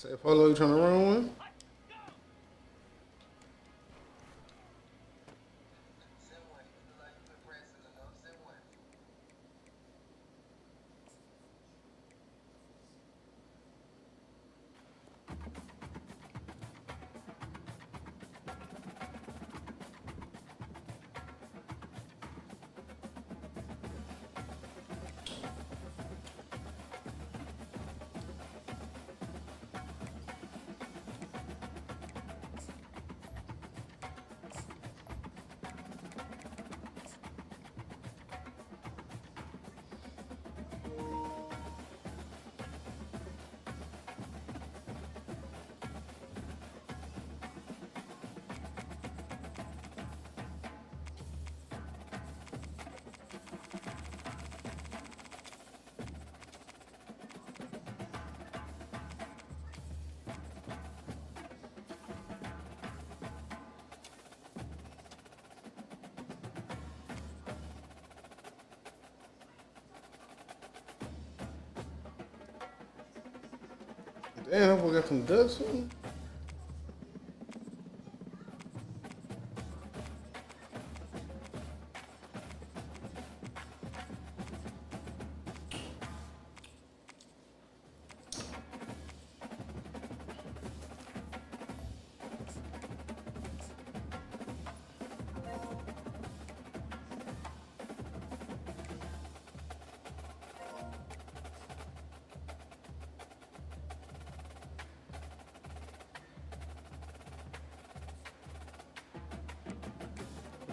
Say, Polo, you trying to run one? Damn, that boy got some ducks on him.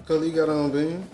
Color you got on, Ben?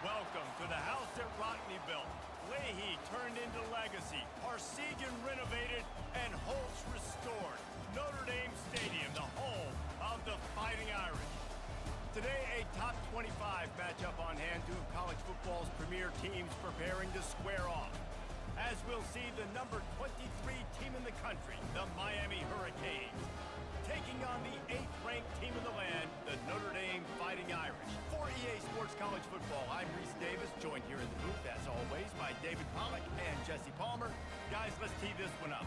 Welcome to the house that Rockney built. Leahy turned into legacy. Parsegan renovated and Holtz restored. Notre Dame Stadium, the home of the Fighting Irish. Today, a top 25 matchup on hand. Two of college football's premier teams preparing to square off. As we'll see, the number 23 team in the country, the Miami Hurricanes, taking on the 8th-ranked team in the land, the Notre Dame Fighting Irish. For EA Sports College Football, I'm Reese Davis, joined here in the booth, as always, by David Pollack and Jesse Palmer. Guys, let's tee this one up.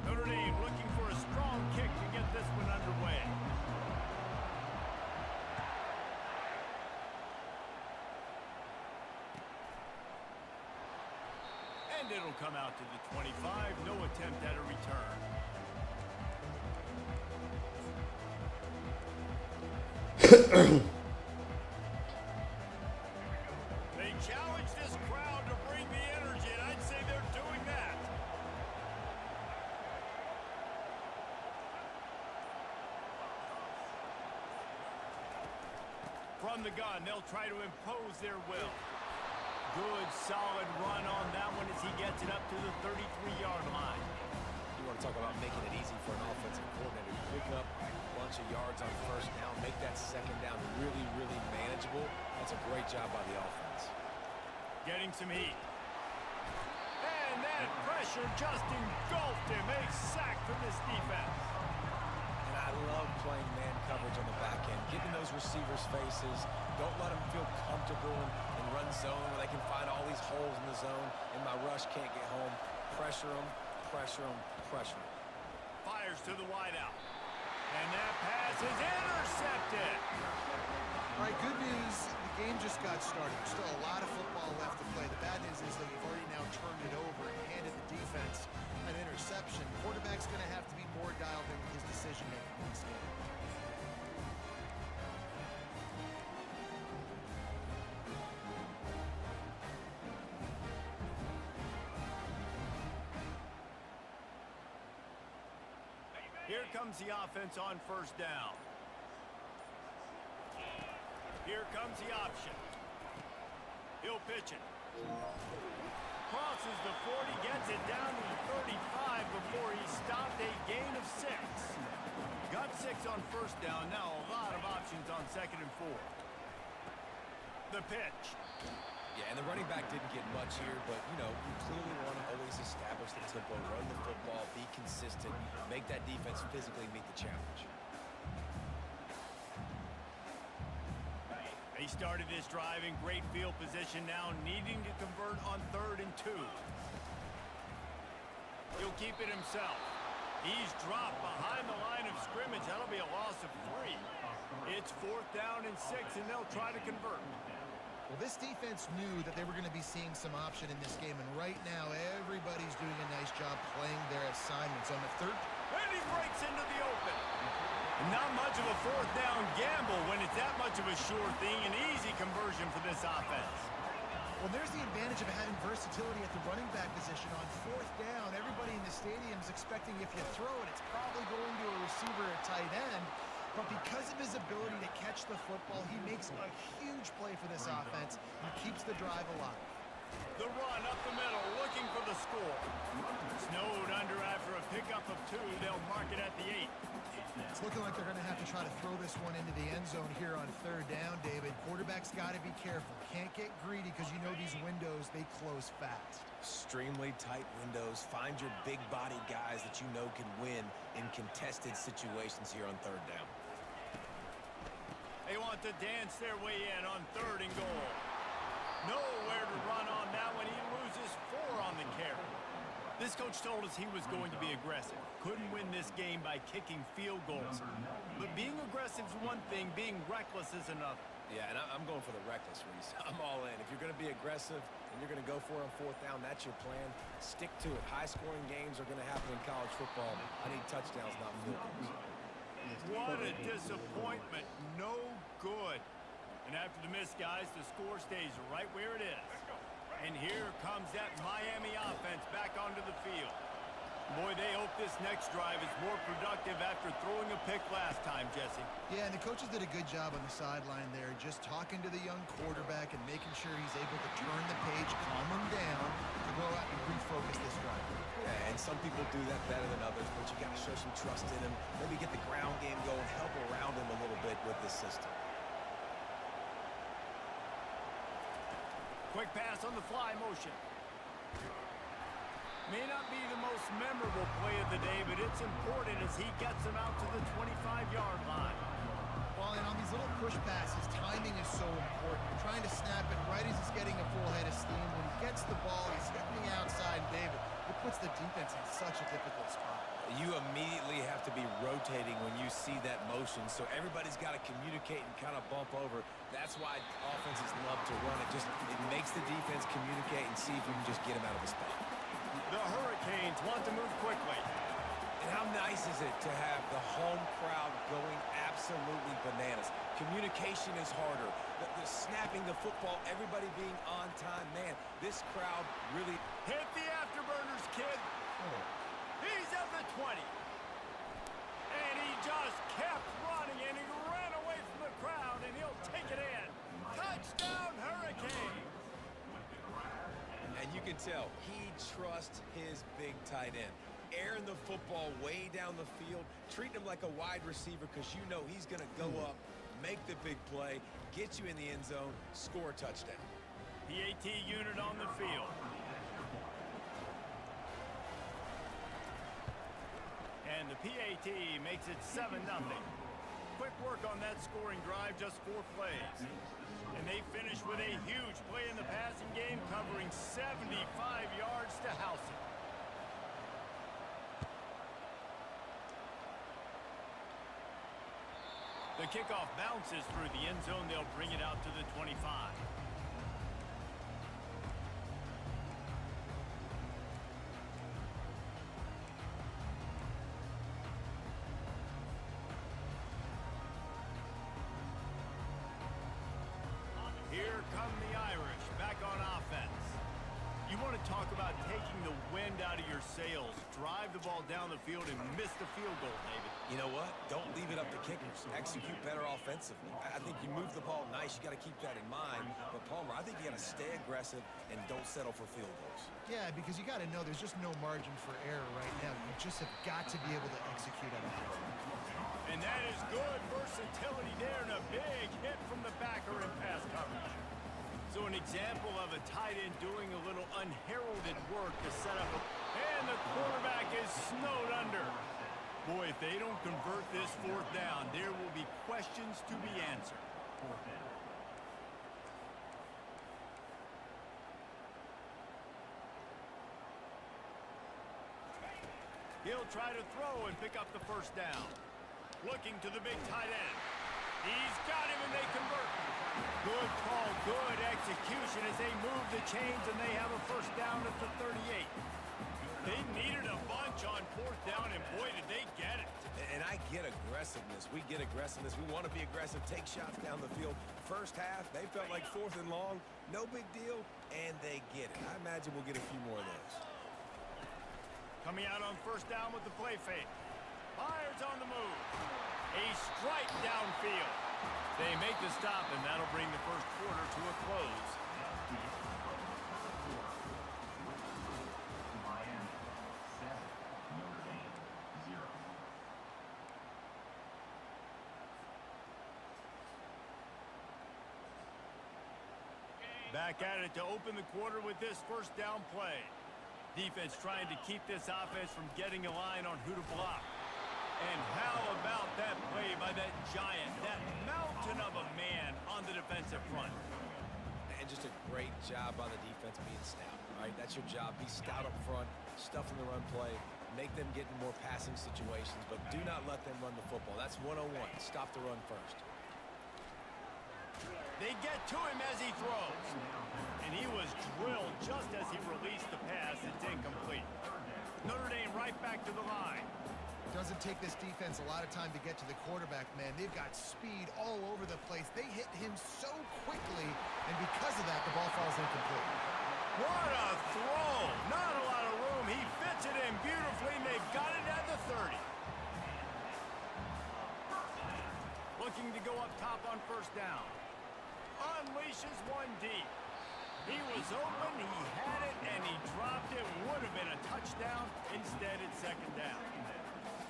Notre Dame looking for a strong kick to get this one underway. And it'll come out to the 25. No attempt at a return. They challenge this crowd to bring the energy, and I'd say they're doing that. From the gun, they'll try to impose their will. Good, solid run on that one as he gets it up to the 33-yard line. You want to talk about making it easy for an offensive coordinator to pick up a bunch of yards on first down, make that second down really, really manageable. That's a great job by the offense. Getting some heat. And that pressure just engulfed him. A sack from this defense. And I love playing man coverage on the back end, getting those receivers' faces. Don't let them feel comfortable in run zone where they can find all these holes in the zone and my rush can't get home. Pressure them, pressure them, pressure them. Fires to the wideout. And that pass is intercepted. All right, good news. The game just got started. There's still a lot of football left to play. The bad news is that you've already now turned it over and handed the defense an interception. Quarterback's going to have to be more dialed in with his decision-making in this game. Here comes the offense on first down. Here comes the option. He'll pitch it. Crosses the 40, gets it down to the 35 before he stopped a gain of 6. Got 6 on first down. Now a lot of options on 2nd and 4. The pitch. Yeah, and the running back didn't get much here, but, you know, you clearly want to always establish the tempo, run the football, be consistent, make that defense physically meet the challenge. They started this drive in great field position, now needing to convert on 3rd and 2. He'll keep it himself. He's dropped behind the line of scrimmage. That'll be a loss of 3. It's 4th down and 6, and they'll try to convert. Well, this defense knew that they were going to be seeing some option in this game, and right now everybody's doing a nice job playing their assignments. On the 3rd, and he breaks into the open. Not much of a 4th down gamble when it's that much of a sure thing, an easy conversion for this offense. well, there's the advantage of having versatility at the running back position. On 4th down, everybody in the stadium is expecting if you throw it, it's probably going to a receiver at tight end. But because of his ability to catch the football, he makes a huge play for this offense and keeps the drive alive. The run up the middle, looking for the score. Snowed under after a pickup of 2. They'll mark it at the 8. It's looking like they're going to have to try to throw this one into the end zone here on 3rd down, David. Quarterback's got to be careful. Can't get greedy because you know these windows, they close fast. Extremely tight windows. Find your big body guys that you know can win in contested situations here on 3rd down. They want to dance their way in on 3rd and goal. Nowhere to run on that one. He loses 4 on the carry. This coach told us he was going to be aggressive. Couldn't win this game by kicking field goals. But being aggressive is one thing, being reckless is another. Yeah, and I'm going for the reckless, Reese. I'm all in. If you're going to be aggressive and you're going to go for it on 4th down, that's your plan. Stick to it. High-scoring games are going to happen in college football. I need touchdowns, not field goals. What a disappointment. No good. And after the miss, guys, the score stays right where it is. And here comes that Miami offense back onto the field. Boy, they hope this next drive is more productive after throwing a pick last time, Jesse. Yeah, and the coaches did a good job on the sideline there, just talking to the young quarterback and making sure he's able to turn the page, calm him down, to go out and refocus this drive. Yeah, and some people do that better than others, but you got to show some trust in him. Maybe get the ground game going, help around him a little bit with this system. Quick pass on the fly motion. May not be the most memorable play of the day, but it's important as he gets him out to the 25-yard line. Well, and on these little push passes, timing is so important. You're trying to snap it right as he's getting a full head of steam. When he gets the ball, he's stepping outside, David. It puts the defense in such a difficult spot. You immediately have to be rotating when you see that motion, so everybody's got to communicate and kind of bump over. That's why offenses love to run it. It makes the defense communicate and see if you can just get him out of the spot. The Hurricanes want to move quickly. And how nice is it to have the home crowd going absolutely bananas? Communication is harder. The snapping the football, everybody being on time. Man, this crowd really... Hit the afterburners, kid. He's at the 20. And he just kept running, and he ran away from the crowd, and he'll take it in. Touchdown, Hurricanes. And you can tell he trusts his big tight end. Airing the football way down the field, treating him like a wide receiver because you know he's going to go up, make the big play, get you in the end zone, score a touchdown. PAT unit on the field. And the PAT makes it 7-0. Quick work on that scoring drive, just 4 plays. And they finish with a huge play in the passing game, covering 75 yards to house it. The kickoff bounces through the end zone. They'll bring it out to the 25. Here come the Irish back on offense. You want want to talk about taking the wind out of your sails. Drive the ball down the field and miss the field goal, David. You know what? Don't leave it up to kickers. Execute better offensively. I think you move the ball nice. You got to keep that in mind. But Palmer, I think you got to stay aggressive and don't settle for field goals. Yeah, because you got to know there's just no margin for error right now. You just have got to be able to execute at a high level. And that is good versatility there and a big hit from the backer in pass coverage. So an example of a tight end doing a little unheralded work to set up and the quarterback is snowed under. Boy, if they don't convert this fourth down, there will be questions to be answered. He'll try to throw and pick up the first down. Looking to the big tight end. He's got him and they convert. Good call, good execution as they move the chains and they have a first down at the 38. They needed a bunch on fourth down and boy did they get it. And I get aggressiveness. We get aggressiveness. We want to be aggressive, take shots down the field. First half, they felt like fourth and long. No big deal, and they get it. I imagine we'll get a few more of those. Coming out on first down with the play fake. Fires on the move. A strike downfield. They make the stop, and that'll bring the first quarter to a close. Miami 7, Notre Dame 0. Back at it to open the quarter with this first down play. Defense trying to keep this offense from getting a line on who to block. And how about that play by that giant, that mountain of a man on the defensive front? And just a great job by the defense being stout, right? That's your job. Be stout up front, stuff in the run play, make them get in more passing situations, but do not let them run the football. That's 101. Stop the run first. They get to him as he throws. And he was drilled just as he released the pass. It's incomplete. Notre Dame right back to the line. Doesn't take this defense a lot of time to get to the quarterback, man. They've got speed all over the place. They hit him so quickly, and because of that, the ball falls incomplete. What a throw! Not a lot of room. He fits it in beautifully, and they've got it at the 30. Looking to go up top on first down. Unleashes one deep. He was open, he had it, and he dropped it. Would have been a touchdown. Instead, it's second down.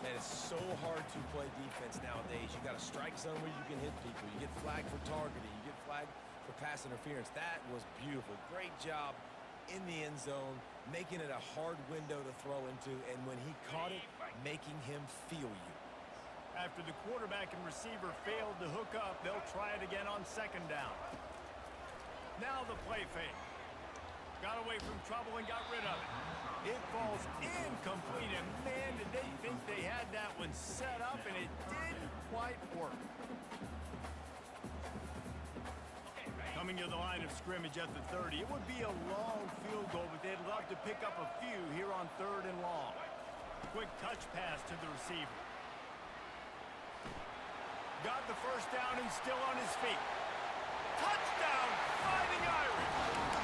Man, it's so hard to play defense nowadays. You got a strike zone where you can hit people. You get flagged for targeting. You get flagged for pass interference. That was beautiful. Great job in the end zone, making it a hard window to throw into, and when he caught it, making him feel you. After the quarterback and receiver failed to hook up, they'll try it again on second down. Now the play fake. Got away from trouble and got rid of it. It falls incomplete, and man, did they think they had that one set up, and it didn't quite work. Coming to the line of scrimmage at the 30. It would be a long field goal, but they'd love to pick up a few here on third and long. Quick touch pass to the receiver. Got the first down and still on his feet. Touchdown, Fighting Irish.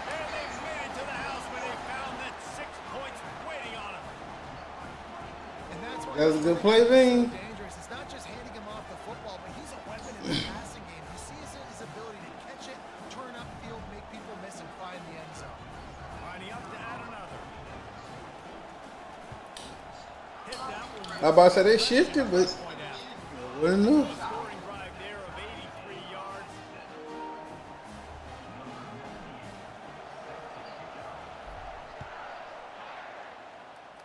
And they've made it to the house when they found that 6 points waiting on them. And that's why That was a good play, Ving. dangerous. It's not just handing him off the football, but he's a weapon in the passing game. You see his ability to catch it, turn upfield, make people miss, and find the end zone. Lining up to add another. Hit that one. I about to say they shifted, but Point out. it wasn't enough. Scoring drive there of 83 yards.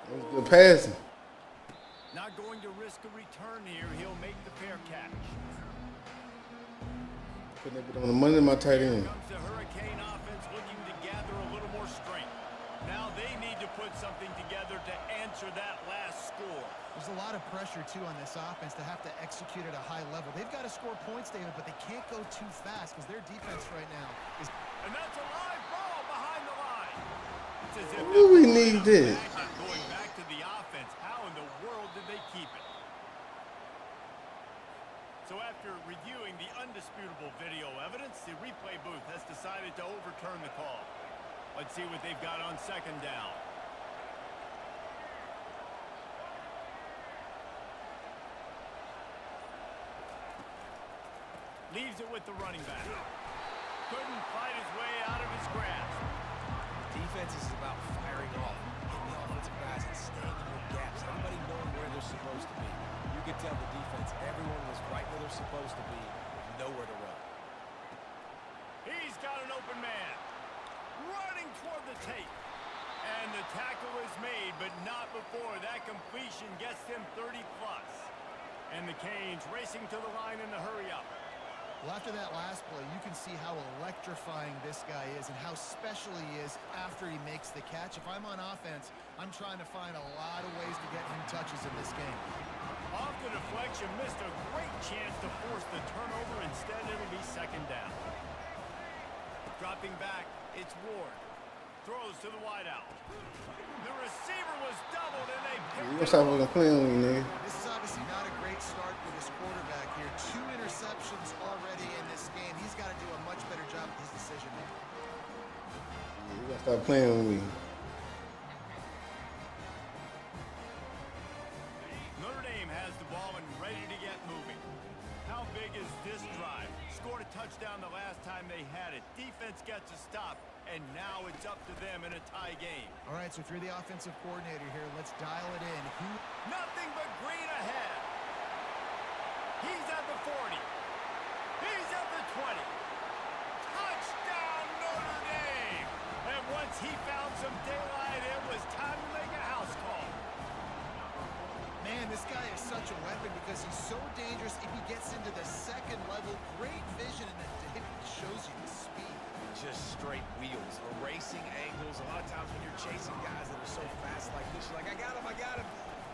That was good passing. Not going to risk a return here. He'll make the fair catch. Putting that bit on the money in my tight end. Comes the Hurricane offense looking to gather a little more strength. Now they need to put something together to answer that last score. There's a lot of pressure, too, on this offense to have to execute at a high level. They've got to score points, David, but they can't go too fast because their defense right now is... And that's a live ball behind the line. It's as if Ooh, we need this. going back to the offense. How in the world did they keep it? So after reviewing the undisputable video evidence, the replay booth has decided to overturn the call. Let's see what they've got on second down. Leaves it with the running back. Couldn't fight his way out of his grasp. Defense is about firing off, hitting the offensive guys and staying in their gaps. Everybody knowing where they're supposed to be. You can tell the defense, everyone was right where they're supposed to be, nowhere to run. He's got an open man. Running toward the tape. And the tackle is made, but not before that completion gets them 30+. And the Canes racing to the line in the hurry-up. Well, after that last play, you can see how electrifying this guy is and how special he is after he makes the catch. If I'm on offense, I'm trying to find a lot of ways to get him touches in this game. Off the deflection, missed a great chance to force the turnover. Instead, it'll be second down. Dropping back, it's Ward. Throws to the wideout. The receiver was doubled, and they picked You gonna stop fucking playing with me, nigga. This is obviously not a great start for this quarterback here. 2 interceptions already in this game. He's got to do a much better job with his decision making. You gotta stop playing with me. Notre Dame has the ball and ready to get moving. How big is this drive? Scored a touchdown the last time they had it. Defense gets a stop, and now it's up to them in a tie game. All right, so if you're the offensive coordinator here, let's dial it in. Nothing but green ahead. He's at the 40. He's at the 20. Touchdown, Notre Dame! And once he found some daylight, it was time to make a house call. Man, this guy is such a weapon because he's so dangerous if he gets into the second level. Great vision, and then it shows you the speed. Just straight wheels, erasing angles. A lot of times when you're chasing guys that are so fast like this, you're like, I got him, I got him.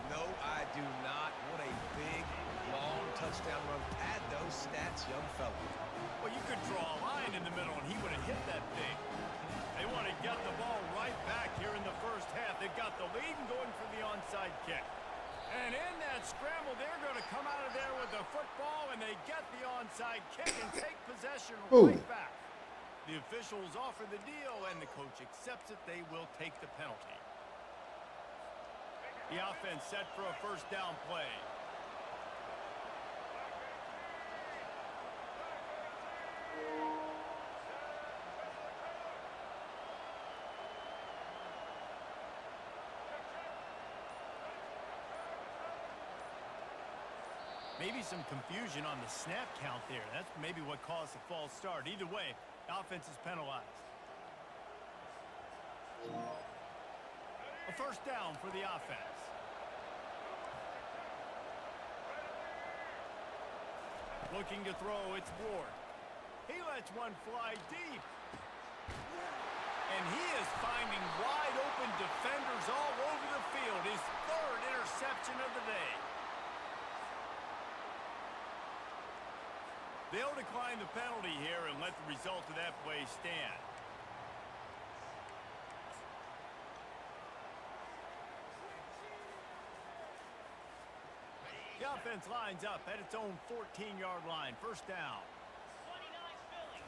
No, I do not. What a big, long touchdown run. Pad those stats, young fella. Well, you could draw a line in the middle, and he would have hit that thing. They want to get the ball right back here in the first half. They've got the lead and going for the onside kick. And in that scramble, they're going to come out of there with the football, and they get the onside kick and take possession right back. The officials offer the deal, and the coach accepts it. They will take the penalty. The offense set for a first down play. Maybe some confusion on the snap count there. That's maybe what caused the false start. Either way, offense is penalized. A first down for the offense. Looking to throw, it's Ward. He lets one fly deep. And he is finding wide open defenders all over the field. His third interception of the day. They'll decline the penalty here and let the result of that play stand. The offense lines up at its own 14-yard line. First down. 29 Philly.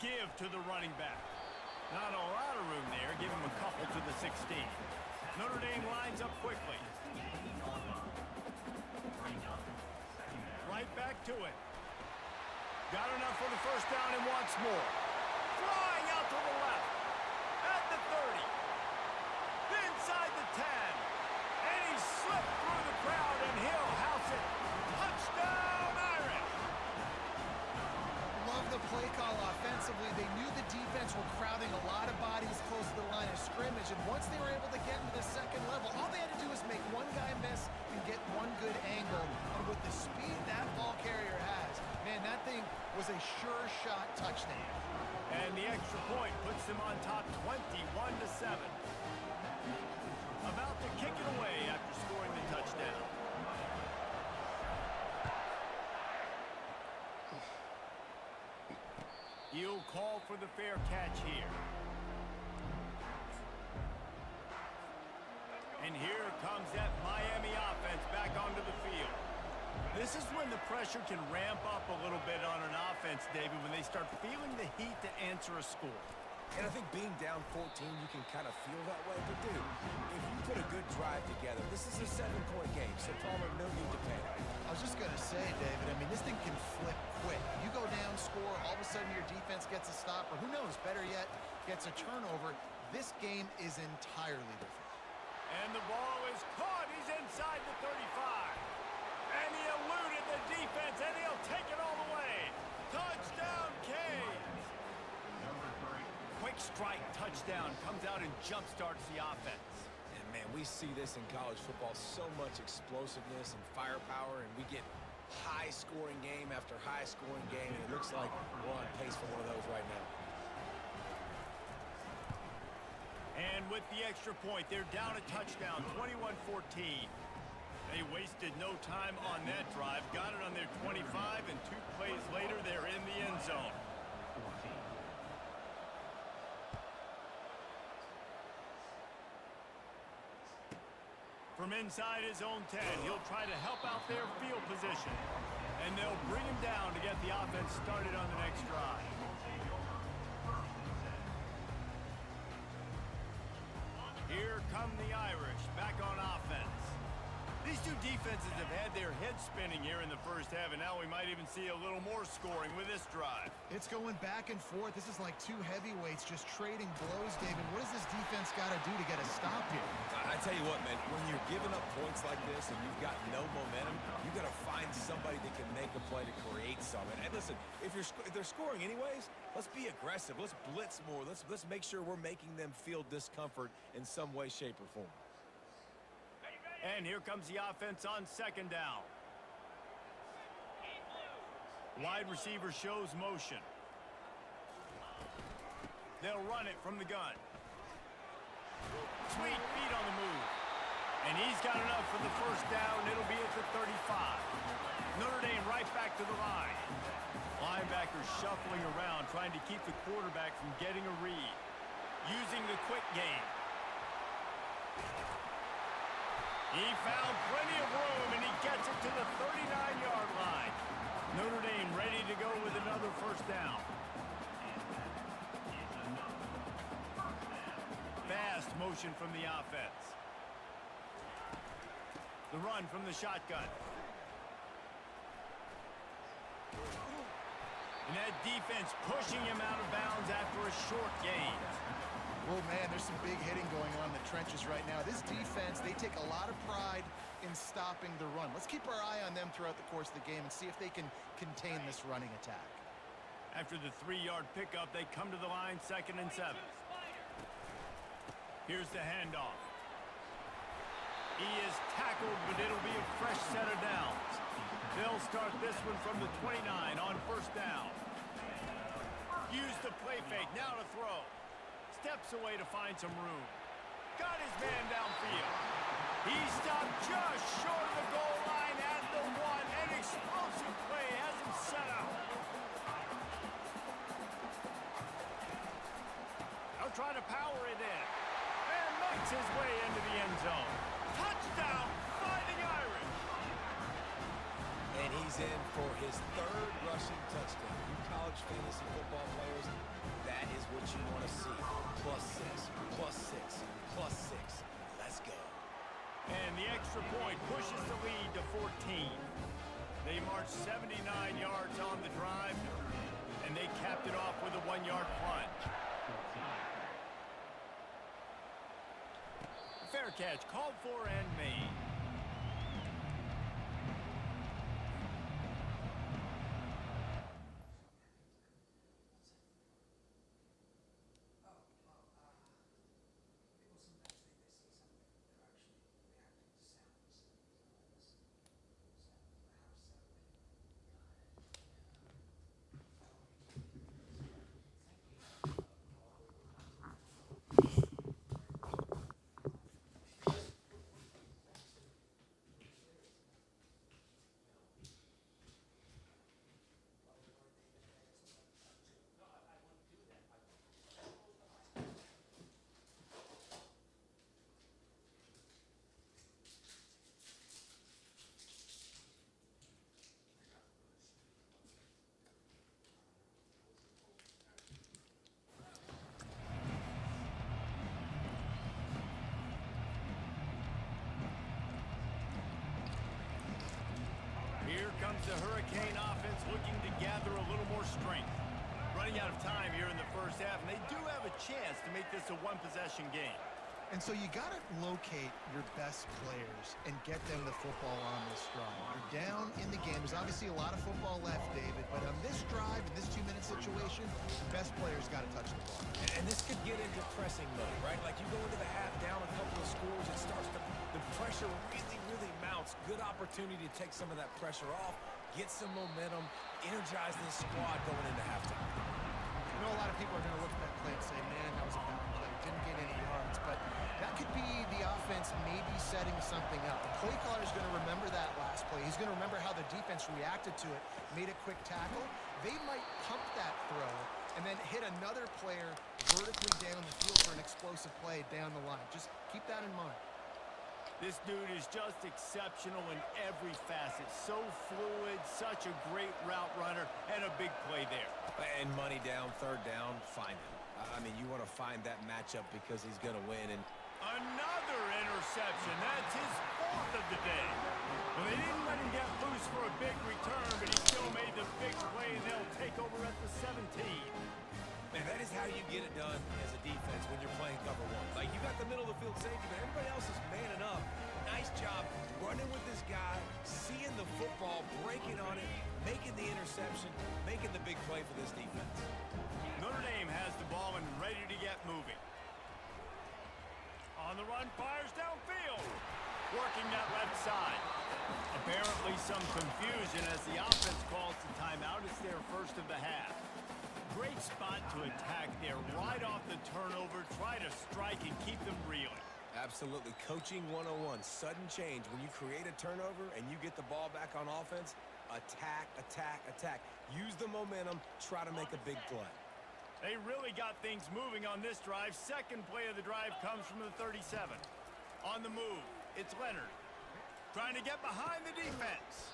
Give to the running back. Not a lot of room there. Give him a couple to the 16. Notre Dame lines up quickly. Right back to it. Got enough for the first down and wants more. Flying out to the left. At the 30. Inside the 10. And he slipped through the crowd and he'll house it. Touchdown, Irish. Love the play call offensively. They knew the defense were crowding a lot of bodies close to the line of scrimmage, and once they were able to get into the second level, all they had to do was make one guy miss and get one good angle. And with the speed that ball carrier has, man, that thing was a sure shot touchdown. And the extra point puts them on top 21-7. About to kick it away after scoring the touchdown. He'll call for the fair catch here. And here comes that Miami offense back onto the field. This is when the pressure can ramp up a little bit on an offense, David, when they start feeling the heat to answer a score. And I think being down 14, you can kind of feel that way. But, dude, if you put a good drive together, this is a 7-point game, so Palmer, no need to panic. I was just going to say, David, I mean, this thing can flip quick. You go down, score, all of a sudden your defense gets a stop, or who knows, better yet, gets a turnover. This game is entirely different. And the ball is caught. He's inside the 35. And he eluded the defense, and he'll take it all the way. Touchdown, Canes. Quick strike touchdown comes out and jump-starts the offense. And, man, we see this in college football, so much explosiveness and firepower, and we get high-scoring game after high-scoring game, and it looks like we're on pace for one of those right now. And with the extra point, they're down a touchdown, 21-14. They wasted no time on that drive, got it on their 25, and 2 plays later, they're in the end zone. From inside his own 10, he'll try to help out their field position. And they'll bring him down to get the offense started on the next drive. Here come the Irish, back on offense. These two defenses have had their heads spinning here in the first half, and now we might even see a little more scoring with this drive. It's going back and forth. This is like two heavyweights just trading blows, David. What does this defense got to do to get a stop here? I tell you what, man, when you're giving up points like this and you've got no momentum, you got to find somebody that can make a play to create something. And listen, if they're scoring anyways, let's be aggressive. Let's blitz more. Let's make sure we're making them feel discomfort in some way, shape, or form. And here comes the offense on second down. Wide receiver shows motion. They'll run it from the gun. Sweet feet on the move. And he's got enough for the first down. It'll be at the 35. Notre Dame right back to the line. Linebackers shuffling around, trying to keep the quarterback from getting a read. Using the quick game. He found plenty of room, and he gets it to the 39-yard line. Notre Dame ready to go with another first down. Fast motion from the offense. The run from the shotgun. And that defense pushing him out of bounds after a short gain. Oh, man, there's some big hitting going on in the trenches right now. This defense, they take a lot of pride in stopping the run. Let's keep our eye on them throughout the course of the game and see if they can contain this running attack. After the 3-yard pickup, they come to the line, 2nd and 7. Here's the handoff. He is tackled, but it'll be a fresh set of downs. They'll start this one from the 29 on first down. Use the play fake, now to throw. Steps away to find some room. Got his man downfield. He stopped just short of the goal line at the 1. An explosive play has him set up. They'll try to power it in. And makes his way into the end zone. Touchdown, Fighting Irish. And he's in for his 3rd rushing touchdown. You college fantasy football players, that is what you want to see. +6, +6, +6. Let's go. And the extra point pushes the lead to 14. They marched 79 yards on the drive, and they capped it off with a 1-yard plunge. Fair catch called for and made. the Hurricane offense looking to gather a little more strength. Running out of time here in the first half, and they do have a chance to make this a one-possession game. And so you got to locate your best players and get them the football on this drive. You're down in the game. There's obviously a lot of football left, David, but on this drive, in this 2-minute situation, the best players got to touch the ball. And this could get into pressing mode, right? Like you go into the half down a couple of scores, it starts to, the pressure really, really mounts. Good opportunity to take some of that pressure off, get some momentum, energize this squad going into halftime. I know a lot of people are going to look at that play and say, man, that was a bad play. Didn't get any yards, but that could be the offense maybe setting something up. The play caller is going to remember that last play. He's going to remember how the defense reacted to it, made a quick tackle. They might pump that throw and then hit another player vertically down the field for an explosive play down the line. Just keep that in mind. This dude is just exceptional in every facet. So fluid, such a great route runner, and a big play there. And money down, third down, find him. I mean, you want to find that matchup because he's going to win. And another interception. That's his fourth of the day. Well, they didn't let him get loose for a big return, but he still made the big play, and they'll take over at the 17. Man, that is how you get it done as a defense when you're playing cover one. Like, you got the middle of the field safety, but everybody else is manning up. Nice job running with this guy, seeing the football, breaking on it, making the interception, making the big play for this defense. Notre Dame has the ball and ready to get moving. On the run, fires downfield. Working that left side. Apparently some confusion as the offense calls the timeout. It's their first of the half. Great spot to attack there. Right off the turnover, try to strike and keep them reeling. Absolutely. Coaching 101. Sudden change. When you create a turnover and you get the ball back on offense, attack, attack, attack. Use the momentum. Try to make a big play. They really got things moving on this drive. Second play of the drive comes from the 37. On the move, it's Leonard. Trying to get behind the defense.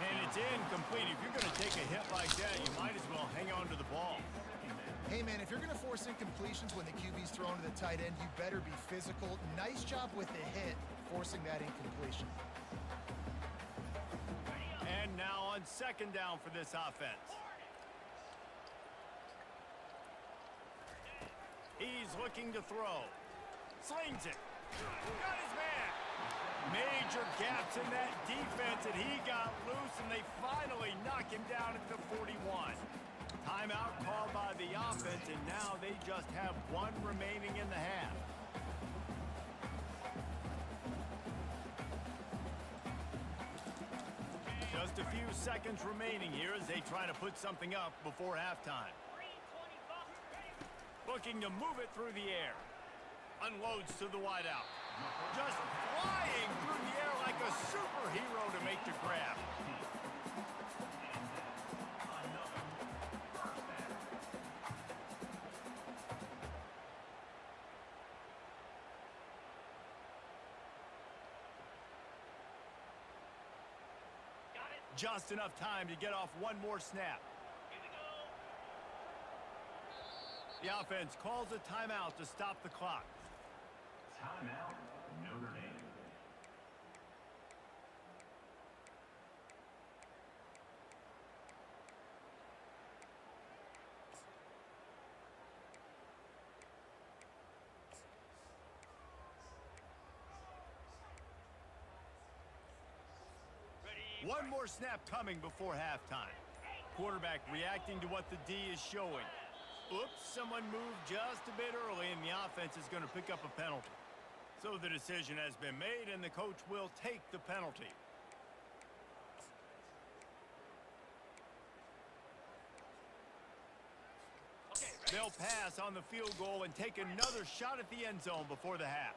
And it's incomplete. If you're going to take a hit like that, you might as well hang on to the ball. Hey, man, if you're going to force incompletions when the QB's thrown to the tight end, you better be physical. Nice job with the hit, forcing that incompletion. And now on second down for this offense. He's looking to throw. Slings it. Got his man. Major gaps in that defense, and he got loose, and they finally knock him down at the 41. Timeout called by the offense, and now they just have one remaining in the half. Just a few seconds remaining here as they try to put something up before halftime. Looking to move it through the air. Unloads to the wideout. Just flying through the air like a superhero to make the grab. Just enough time to get off one more snap. The offense calls a timeout to stop the clock. Timeout, Notre Dame. One more snap coming before halftime. Quarterback reacting to what the D is showing. Oops, someone moved just a bit early, and the offense is going to pick up a penalty. So the decision has been made, and the coach will take the penalty. They'll pass on the field goal and take another shot at the end zone before the half.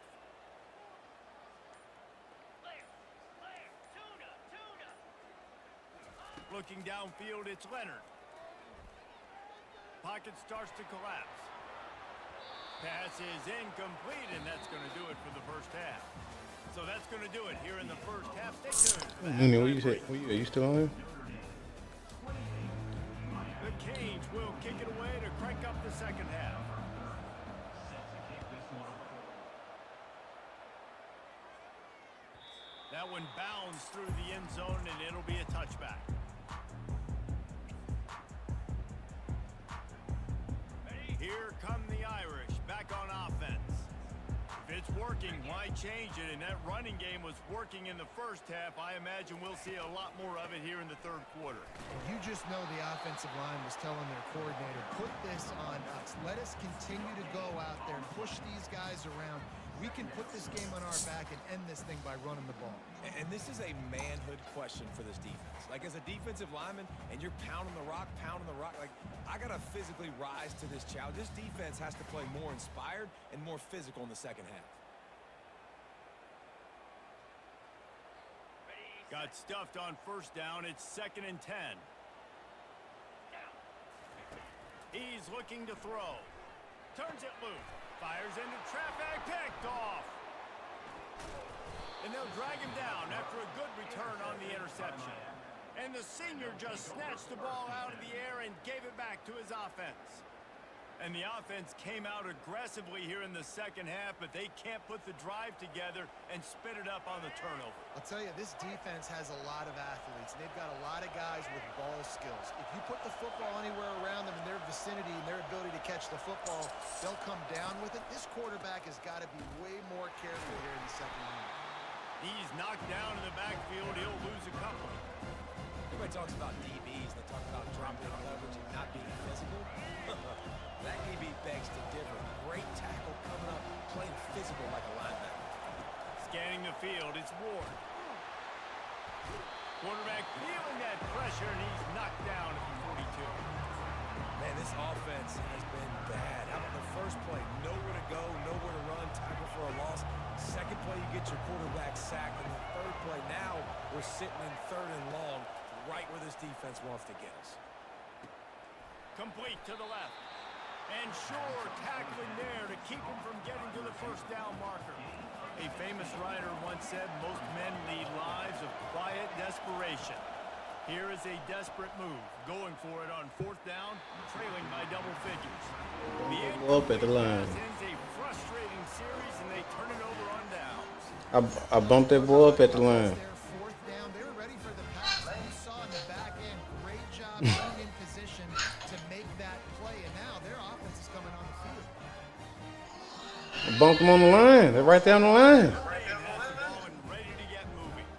Looking downfield, it's Leonard. Pocket starts to collapse. Pass is incomplete, and that's going to do it for the first half. So that's going to do it here in the first half. Stay tuned for the What you halftime say? break. Are you still on here? The Canes will kick it away to crank up the second half. That one bounds through the end zone, and it'll be a touchback. Here come the Irish, back on offense. If it's working, why change it? And that running game was working in the first half. I imagine we'll see a lot more of it here in the third quarter. You just know the offensive line was telling their coordinator, put this on us. Let us continue to go out there and push these guys around. We can put this game on our back and end this thing by running the ball. And this is a manhood question for this defense. Like, as a defensive lineman, and you're pounding the rock, like, I got to physically rise to this challenge. This defense has to play more inspired and more physical in the second half. Got stuffed on first down. It's 2nd and 10. He's looking to throw. Turns it loose. Fires into traffic. Picked off. And they'll drag him down after a good return on the interception. And the senior just snatched the ball out of the air and gave it back to his offense. And the offense came out aggressively here in the second half, but they can't put the drive together and spit it up on the turnover. I'll tell you, this defense has a lot of athletes. They've got a lot of guys with ball skills. If you put the football anywhere around them in their vicinity and their ability to catch the football, they'll come down with it. This quarterback has got to be way more careful here in the second half. He's knocked down in the backfield. He'll lose a couple. Everybody talks about DBs. They talk about dropping leverage and not being physical. That DB begs to differ. Great tackle coming up, playing physical like a linebacker. Scanning the field, it's Ward. Quarterback feeling that pressure, and he's knocked down at the 42. Man, this offense has been bad. How about the first play? Nowhere to go, nowhere to run, tackle for a loss. Second play, you get your quarterback sacked. And the third play, now we're sitting in 3rd and long, right where this defense wants to get us. Complete to the left. And sure, tackling there to keep him from getting to the first down marker. A famous writer once said, most men lead lives of quiet desperation. Here is a desperate move, going for it on 4th down, trailing by double figures. Go up at the line. Ends a frustrating series, and they turn it over on downs. I bumped that boy up at the line. Their 4th down, they were ready for the pass. You saw in the back end, great job being in position to make that play, and now their offense is coming on the field. I bumped him on the line. They're right there on the line. Ready to get moving.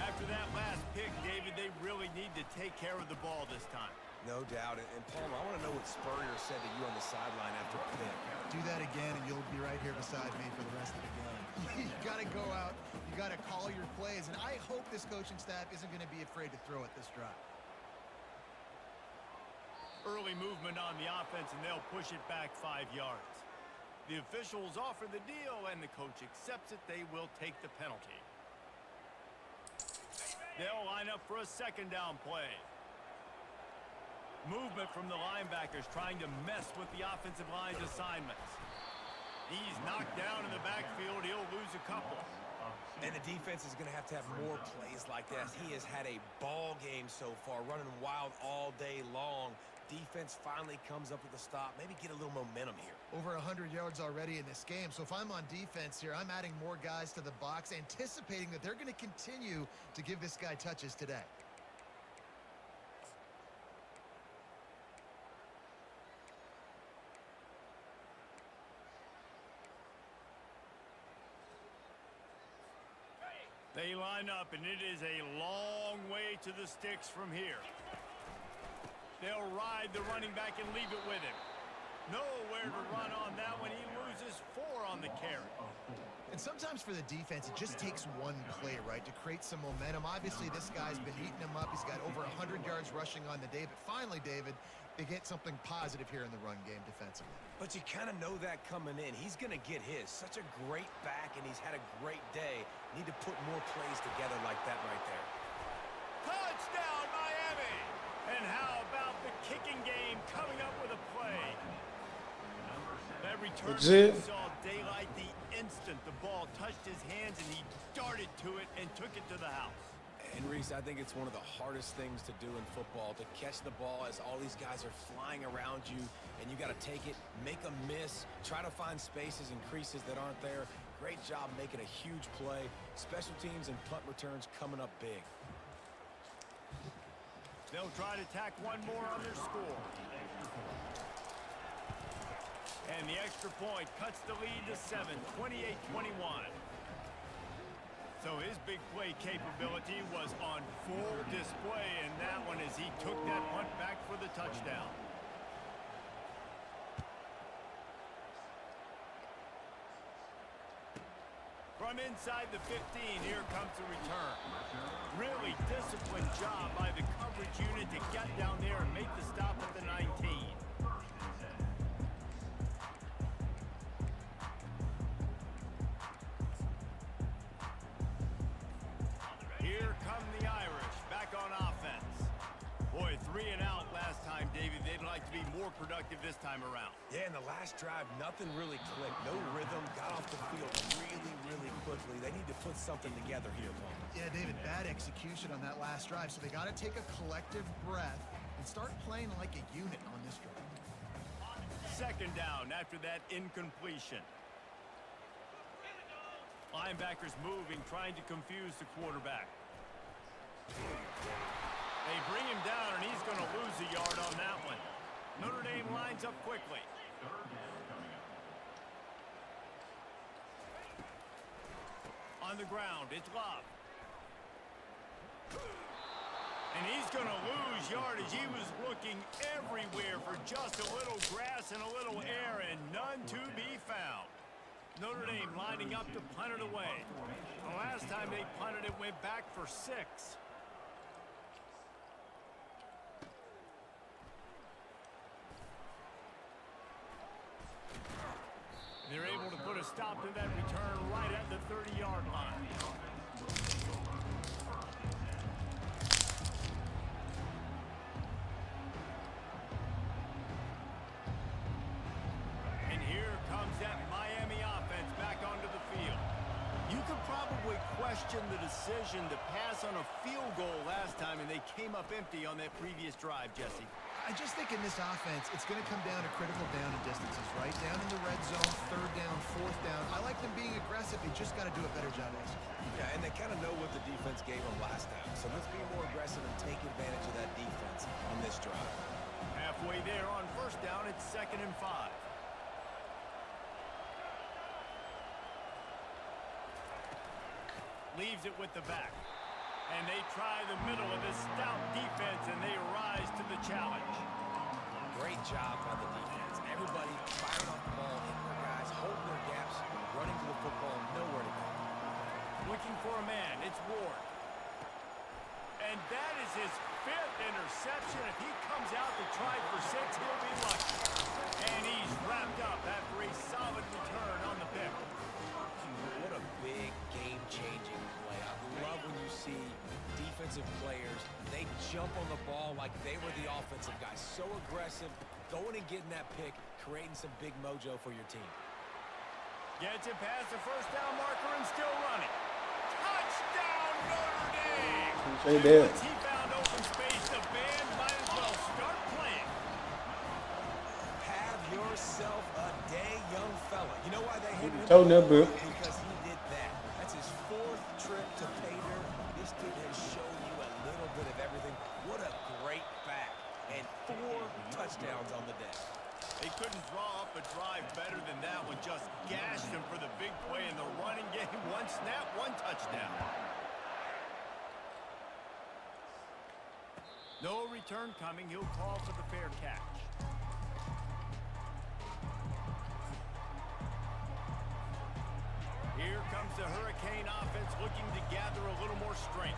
After that last pick, David, they really need to take care of the ball this time. No doubt. And Palmer, I want to know what Spurrier said to you on the sideline after a pick. Do that again, and you'll be right here beside me for the rest of the game. You got to go out. You got to call your plays, and I hope this coaching staff isn't going to be afraid to throw at this drive. Early movement on the offense, and they'll push it back 5 yards. The officials offer the deal, and the coach accepts it. They will take the penalty. They'll line up for a 2nd down play. Movement from the linebackers trying to mess with the offensive line's assignments. He's knocked down in the backfield. He'll lose a couple. And the defense is going to have more plays like this. He has had a ball game so far, running wild all day long. Defense finally comes up with a stop. Maybe get a little momentum here. Over 100 yards already in this game. So if I'm on defense here, I'm adding more guys to the box, anticipating that they're going to continue to give this guy touches today. They line up, and it is a long way to the sticks from here. They'll ride the running back and leave it with him. Nowhere to run on that one. He loses 4 on the carry. And sometimes for the defense, it just takes one play, right, to create some momentum. Obviously, this guy's been eating him up. He's got over 100 yards rushing on the day. But finally, David, they get something positive here in the run game defensively. But you kind of know that coming in. He's going to get his. Such a great back, and he's had a great day. Need to put more plays together like that right there. Touchdown, Miami! And how about the kicking game coming up with a play? That return saw daylight the instant the ball touched his hands, and he darted to it and took it to the house. And Reese, I think it's one of the hardest things to do in football, to catch the ball as all these guys are flying around you, and you got to take it, make a miss, try to find spaces and creases that aren't there. Great job making a huge play. Special teams and punt returns coming up big. They'll try to tack one more on their score. And the extra point cuts the lead to 7, 28-21. So his big play capability was on full display in that one as he took that punt back for the touchdown. From inside the 15, here comes the return. Really disciplined job by the coverage unit to get down there and make the stop at the 19. Here come the Irish back on offense. Boy, 3 and out last time, David. They'd like to be more productive this time around. Yeah, in the last drive, nothing really clicked. No rhythm, got off the field really quickly. They need to put something together here, Paul. Yeah, David, bad execution on that last drive, so they got to take a collective breath and start playing like a unit on this drive. Second down after that incompletion. Linebackers moving, trying to confuse the quarterback. They bring him down, and he's going to lose a yard on that one. Notre Dame lines up quickly. On the ground, it's Love. And he's going to lose yardage. He was looking everywhere for just a little grass and a little air, and none to be found. Notre Dame lining up to punt it away. The last time they punted it went back for 6. They're able to put a stop to that return right at the 30-yard line. And here comes that Miami offense back onto the field. You could probably question the decision to pass on a field goal last time, and they came up empty on that previous drive, Jesse. I just think in this offense, it's going to come down to critical down and distances, right? Down in the red zone, 3rd down, 4th down. I like them being aggressive. They just got to do a better job executing. Yeah, and they kind of know what the defense gave them last time. So let's be more aggressive and take advantage of that defense on this drive. Halfway there on 1st down, it's 2nd and 5. Leaves it with the back. And they try the middle of this stout defense, and they rise to the challenge. Great job by the defense. Everybody firing off the ball, hitting their guys, holding their gaps, running to the football, nowhere to go. Looking for a man, it's Ward. And that is his 5th interception. If he comes out to try for 6, he'll be lucky. And he's wrapped up after a solid return on the pick. What a big game-changing play. I love when you see defensive players, they jump on the ball like they were the offensive guys. So aggressive, going and getting that pick, creating some big mojo for your team. Gets it past the 1st down marker and still running. Touchdown, Notre Dame! Say that. Once he found open space, the band might as well start playing. Have yourself a day, young fella. You know why they hit him? Told that, bro. Because he did that. That's his 4th trip to pay dirt. This dude has shown you a little bit of everything. What a great back. And 4 touchdowns on the day. They couldn't draw up a drive better than that one. Just gashed him for the big play in the running game. 1 snap, 1 touchdown. No return coming. He'll call for the fair catch. Here comes the Hurricane offense looking to gather a little more strength.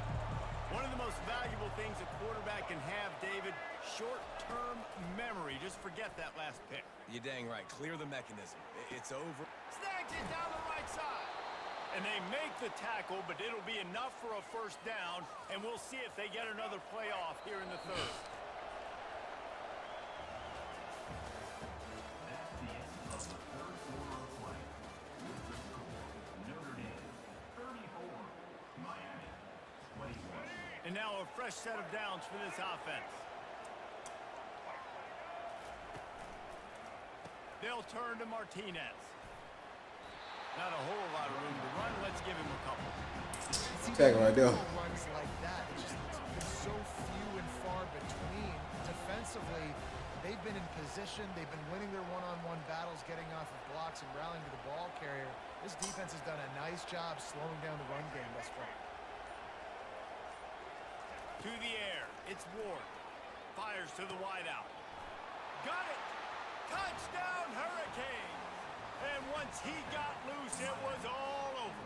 One of the most valuable things a quarterback can have, David, short-term memory. Just forget that last pick. You're dang right. Clear the mechanism. It's over. Snags it down the right side. And they make the tackle, but it'll be enough for a 1st down, and we'll see if they get another playoff here in the 3rd. That's the end of the 3rd quarter of play. Notre Dame 34, Miami 21. And now a fresh set of downs for this offense. They'll turn to Martinez. Not a whole lot of room to run. Let's give him a couple. See, Tag right there. little runs like that, it's so few and far between. Defensively, they've been in position. They've been winning their one-on-one battles, getting off of blocks and rallying to the ball carrier. This defense has done a nice job slowing down the run game thus far. To the air. It's Ward. Fires to the wideout. Got it! Touchdown, Hurricane! And once he got loose, it was all over.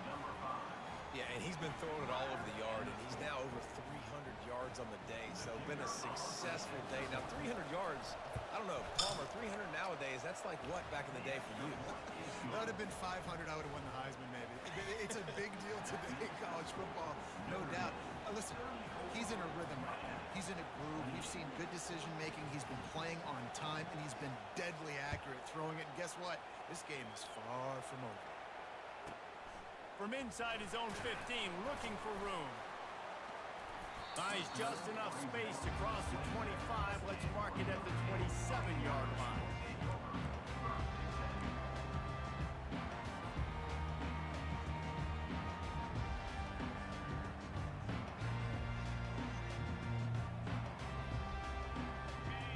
Yeah, and he's been throwing it all over the yard, and he's now over 300 yards on the day, so been a successful day. Now, 300 yards, I don't know, Palmer, 300 nowadays, that's like what back in the day for you? That would have been 500. I would have won the Heisman, maybe. It's a big deal today in college football, no doubt. Listen, he's in a rhythm right now. He's in a groove. We've seen good decision-making. He's been playing on time, and he's been deadly accurate throwing it. And guess what? This game is far from over. From inside his own 15, looking for room. Buys just enough space to cross the 25. Let's mark it at the 27-yard line.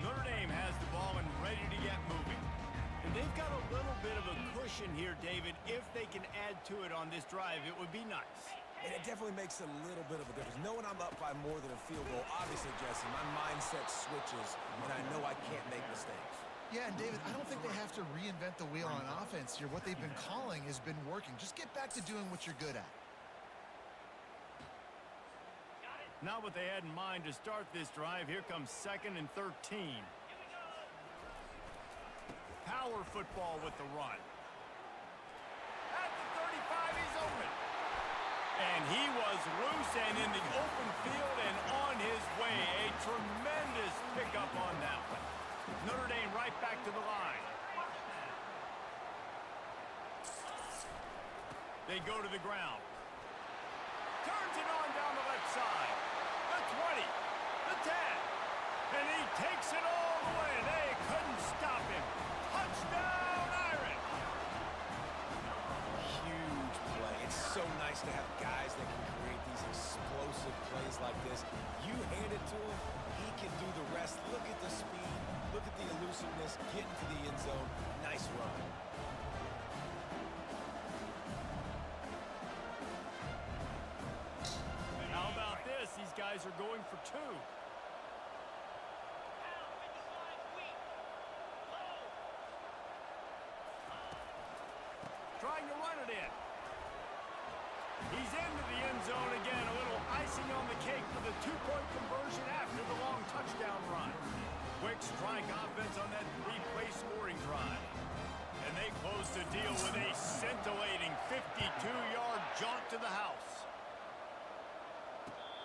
Notre Dame has the ball and ready to get moving. And they've got a little bit of a cushion here, David. If they can add to it on this drive, it would be nice. And it definitely makes a little bit of a difference. Knowing I'm up by more than a field goal, obviously, Jesse, my mindset switches, and I know I can't make mistakes. Yeah, and David, I don't think they have to reinvent the wheel on offense here. What they've been calling has been working. Just get back to doing what you're good at. Not what they had in mind to start this drive. Here comes 2nd and 13. Power football with the run. At the 35, he's open. And he was loose and in the open field and on his way. A tremendous pickup on that one. Notre Dame right back to the line. They go to the ground. Turns it on down the left side. The 20, the 10. And he takes it all the way. They couldn't stop him. Touchdown, Irish. Huge play. It's so nice to have guys that can create these explosive plays like this. You hand it to him, he can do the rest. Look at the speed. Look at the elusiveness. Get into the end zone. Nice run. How about this? These guys are going for two. Trying to run it in. He's into the end zone again. A little icing on the cake for the two-point conversion after the long touchdown run. Quick strike offense on that three-play scoring drive. And they close the deal with a scintillating 52-yard jaunt to the house.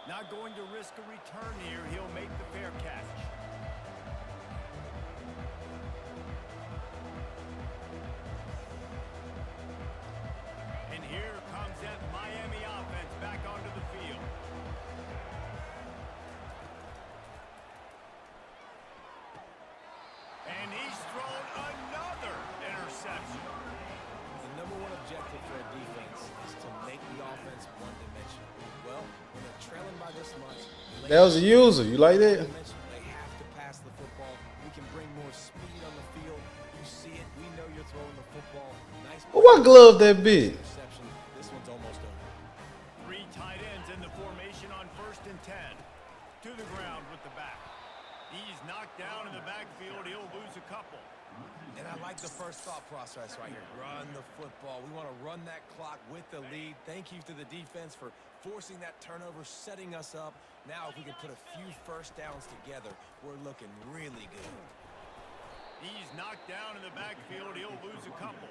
Not going to risk a return here. He'll make the fair catch. And here comes that Miami offense back onto the field. And he's thrown another interception. The number one objective for a defense is to make the offense one-dimensional. Well, when they're trailing by this much, That was a user. You like that? they have to pass the football. We can bring more speed on the field. You see it. We know you're throwing the football. Nice. Well, what glove that big? Interception. This one's almost over. Three tight ends in the formation on 1st and 10. To the ground with the back. He's knocked down in the backfield. He'll lose a couple. And I like the first thought process right here. Run the football. We want to run that clock with the lead. Thank you to the defense for forcing that turnover, setting us up. Now if we can put a few first downs together, we're looking really good. He's knocked down in the backfield. He'll lose a couple.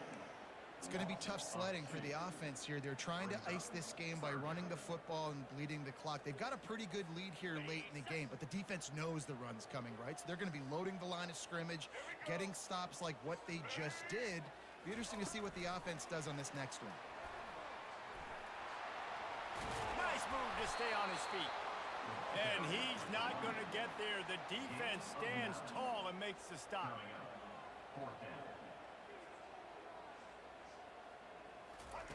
It's going to be tough sledding for the offense here. They're trying to ice this game by running the football and bleeding the clock. They've got a pretty good lead here late in the game, but the defense knows the run's coming, right? So they're going to be loading the line of scrimmage, getting stops like what they just did. Be interesting to see what the offense does on this next one. Nice move to stay on his feet. And he's not going to get there. The defense stands tall and makes the stop.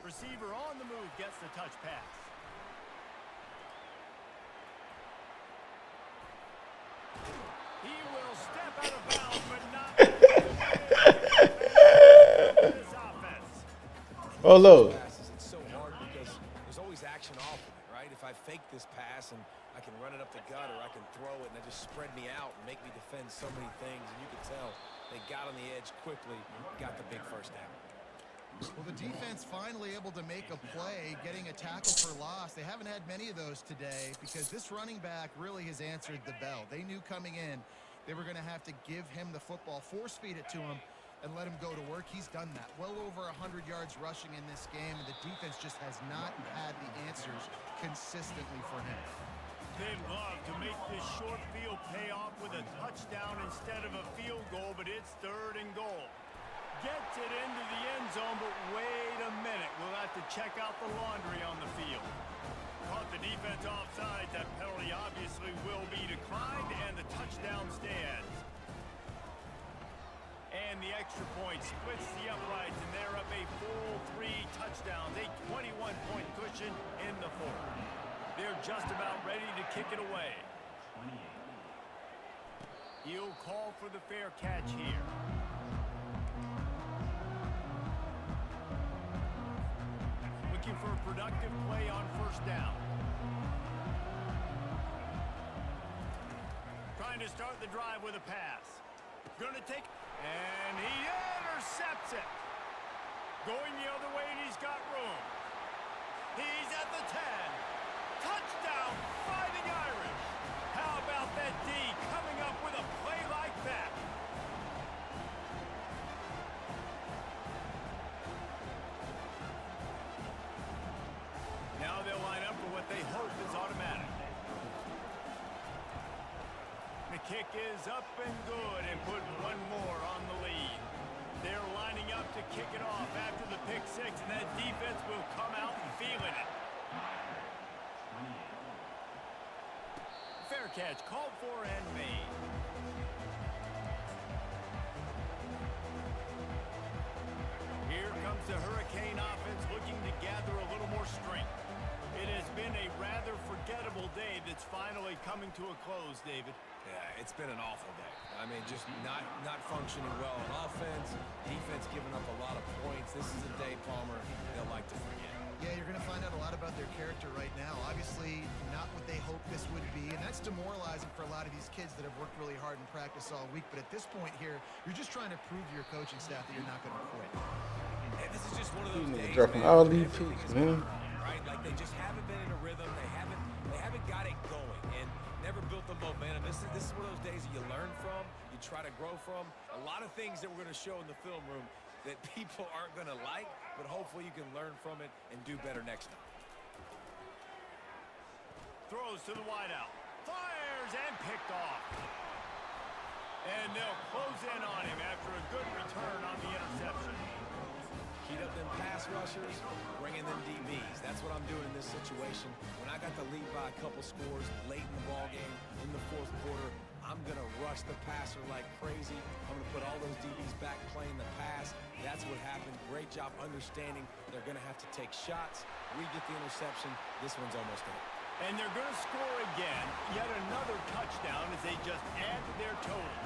Receiver on the move gets the touch pass. He will step out of bounds, but not this offense. Oh, look. Passes, it's so hard because there's always action off of it, right? If I fake this pass and I can run it up the gut or I can throw it and they just spread me out and make me defend so many things, and you can tell they got on the edge quickly, got the big first down. Well, the defense finally able to make a play, getting a tackle for loss. They haven't had many of those today because this running back really has answered the bell. They knew coming in they were going to have to give him the football, force-feed it to him, and let him go to work. He's done that. Well over 100 yards rushing in this game, and the defense just has not had the answers consistently for him. They'd love to make this short field pay off with a touchdown instead of a field goal, but it's 3rd and goal. Gets it into the end zone, but wait a minute. We'll have to check out the laundry on the field. Caught the defense offside. That penalty obviously will be declined, and the touchdown stands. And the extra point splits the uprights, and they're up a full 3 touchdowns, a 21-point cushion in the 4th. They're just about ready to kick it away. He'll call for the fair catch here. Looking for a productive play on 1st down. Trying to start the drive with a pass. Gonna take, and he intercepts it. Going the other way, and he's got room. He's at the 10. Touchdown, Fighting Irish. How about that D coming up with a play like that? Now they'll line up for what they hope is automatic. The kick is up and good and put one more on the lead. They're lining up to kick it off after the pick 6, and that defense will come out feeling it. Fair catch called for and made. Here comes the Hurricane offense looking to gather a little more strength. It has been a rather forgettable day that's finally coming to a close, David. Yeah, it's been an awful day. I mean, just not functioning well on offense. Defense giving up a lot of points. This is a day, Palmer, they'll like to forget. Yeah, you're going to find out a lot about their character right now. Obviously, not what they hoped this would be, and that's demoralizing for a lot of these kids that have worked really hard in practice all week. But at this point here, you're just trying to prove to your coaching staff that you're not going to quit. And this is just one of those days, dropping man, all where these everything picks, is man. going right? Like they just haven't been in a rhythm. They haven't got it going, and never built the momentum. This is one of those days that you learn from, you try to grow from. A lot of things that we're going to show in the film room that people aren't going to like, but hopefully you can learn from it and do better next time. Throws to the wideout. Fires and picked off. And they'll close in on him after a good return on the interception. Heat up them pass rushers, bring in them DBs. That's what I'm doing in this situation. When I got the lead by a couple scores late in the ball game, in the 4th quarter, I'm going to rush the passer like crazy. I'm going to put all those DBs back playing the pass. That's what happened. Great job understanding they're going to have to take shots. We get the interception. This one's almost over. And they're going to score again. Yet another touchdown as they just add to their total.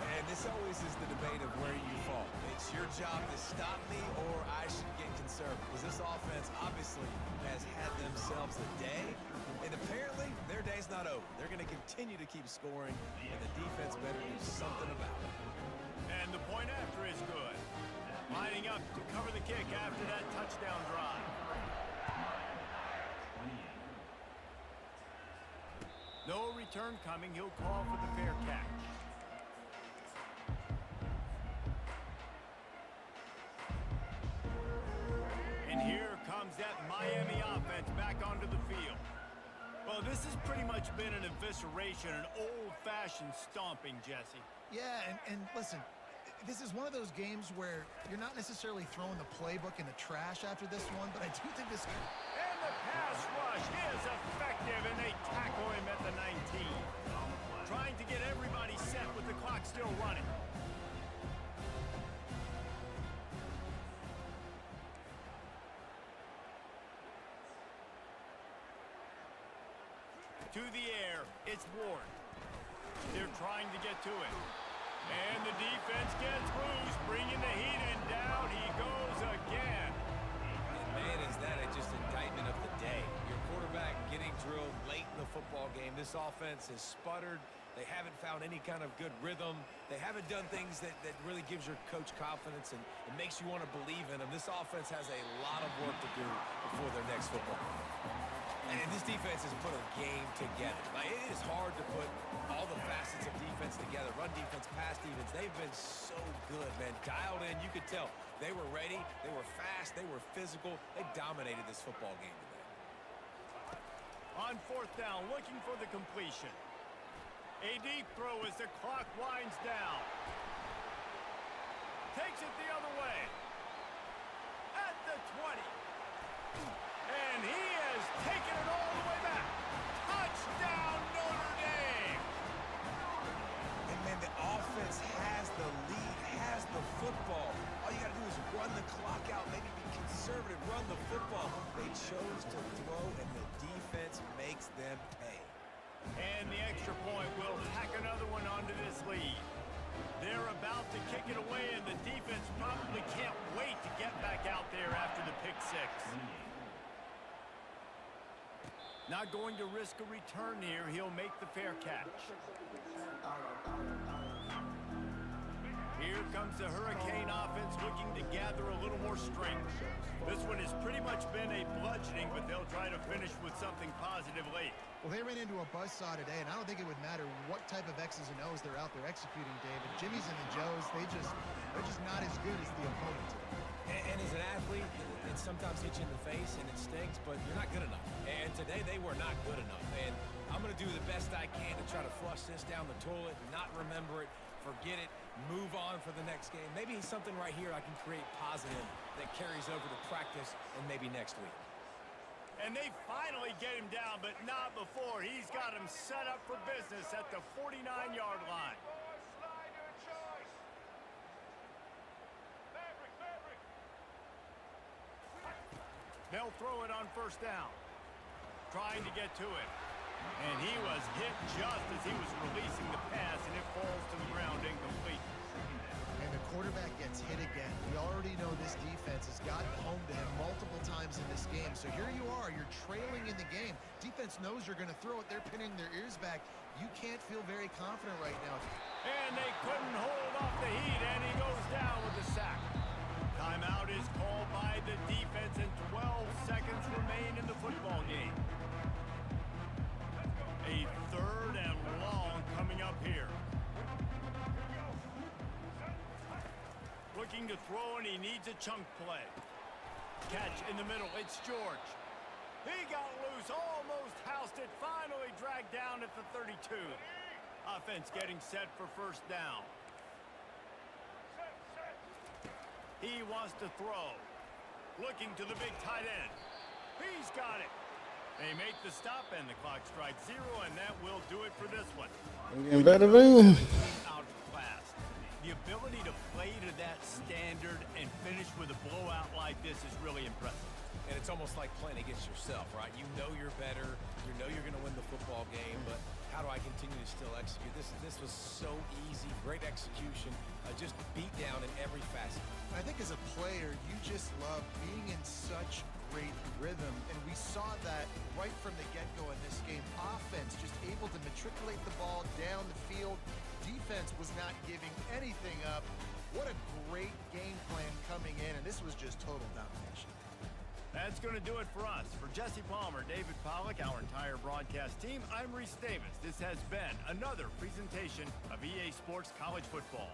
And this always is the debate of where you fall. It's your job to stop me, or I should get conservative. Because this offense obviously has had themselves a day. And apparently, their day's not over. They're going to continue to keep scoring, and the defense better do something about it. And the point after is good. Lining up to cover the kick after that touchdown drive. No return coming. He'll call for the fair catch. And here comes that Miami offense back onto the field. Well, this has pretty much been an evisceration, an old-fashioned stomping, Jesse. Yeah, and listen, this is one of those games where you're not necessarily throwing the playbook in the trash after this one, but I do think this... And the pass rush is effective, and they tackle him at the 19. Trying to get everybody set with the clock still running. to the air. It's Ward. They're trying to get to it. And the defense gets loose, bringing the heat, and down he goes again. And man, is that just indictment of the day. Your quarterback getting drilled late in the football game. This offense has sputtered. They haven't found any kind of good rhythm. They haven't done things that really gives your coach confidence and it makes you want to believe in them. This offense has a lot of work to do before their next football game. And this defense has put a game together. Like, it is hard to put all the facets of defense together. Run defense, pass defense. They've been so good, man. Dialed in. You could tell they were ready. They were fast. They were physical. They dominated this football game today. On fourth down, looking for the completion. A deep throw as the clock winds down. Takes it the other way. At the 20. And he has taken it all the way back. Touchdown, Notre Dame! And, man, the offense has the lead, has the football. All you got to do is run the clock out, maybe be conservative, run the football. They chose to throw, and the defense makes them pay. And the extra point will tack another one onto this lead. They're about to kick it away, and the defense probably can't wait to get back out there after the pick six. Not going to risk a return here. He'll make the fair catch. Here comes the Hurricane offense looking to gather a little more strength. This one has pretty much been a bludgeoning, but they'll try to finish with something positive late. Well, they ran into a buzzsaw today, and I don't think it would matter what type of X's and O's they're out there executing, David. Jimmy's and the Joes, they're just not as good as the opponent. And as an athlete, it sometimes hits you in the face and it stinks, but you're not good enough. And today they were not good enough. And I'm going to do the best I can to try to flush this down the toilet, not remember it, forget it, move on for the next game. Maybe something right here I can create positive that carries over to practice and maybe next week. And they finally get him down, but not before. He's got him set up for business at the 49-yard line. They'll throw it on first down. Trying to get to it. And he was hit just as he was releasing the pass, and it falls to the ground incomplete. And the quarterback gets hit again. We already know this defense has gotten home to him multiple times in this game. So here you are, you're trailing in the game. Defense knows you're going to throw it. They're pinning their ears back. You can't feel very confident right now. And they couldn't hold off the heat, and he goes down with a sack. Timeout is called by the defense, and 12 seconds remain in the football game. A third and long coming up here. Looking to throw, and he needs a chunk play. Catch in the middle. It's George. He got loose, almost housed it, finally dragged down at the 32. Offense getting set for first down. He wants to throw. Looking to the big tight end. He's got it. They make the stop, and the clock strikes 0, and that will do it for this one. I'm getting better, man. Outclassed. The ability to play to that standard and finish with a blowout like this is really impressive. And it's almost like playing against yourself, right? You know you're better. You know you're going to win the football game, but how do I continue to still execute? This was so easy. Great execution. Just beat down in every facet. I think as a player, you just love being in such great rhythm, and we saw that right from the get-go in this game. Offense just able to matriculate the ball down the field. Defense was not giving anything up. What a great game plan coming in, and this was just total domination. That's going to do it for us. For Jesse Palmer, David Pollack, our entire broadcast team, I'm Reese Davis. This has been another presentation of EA Sports College Football.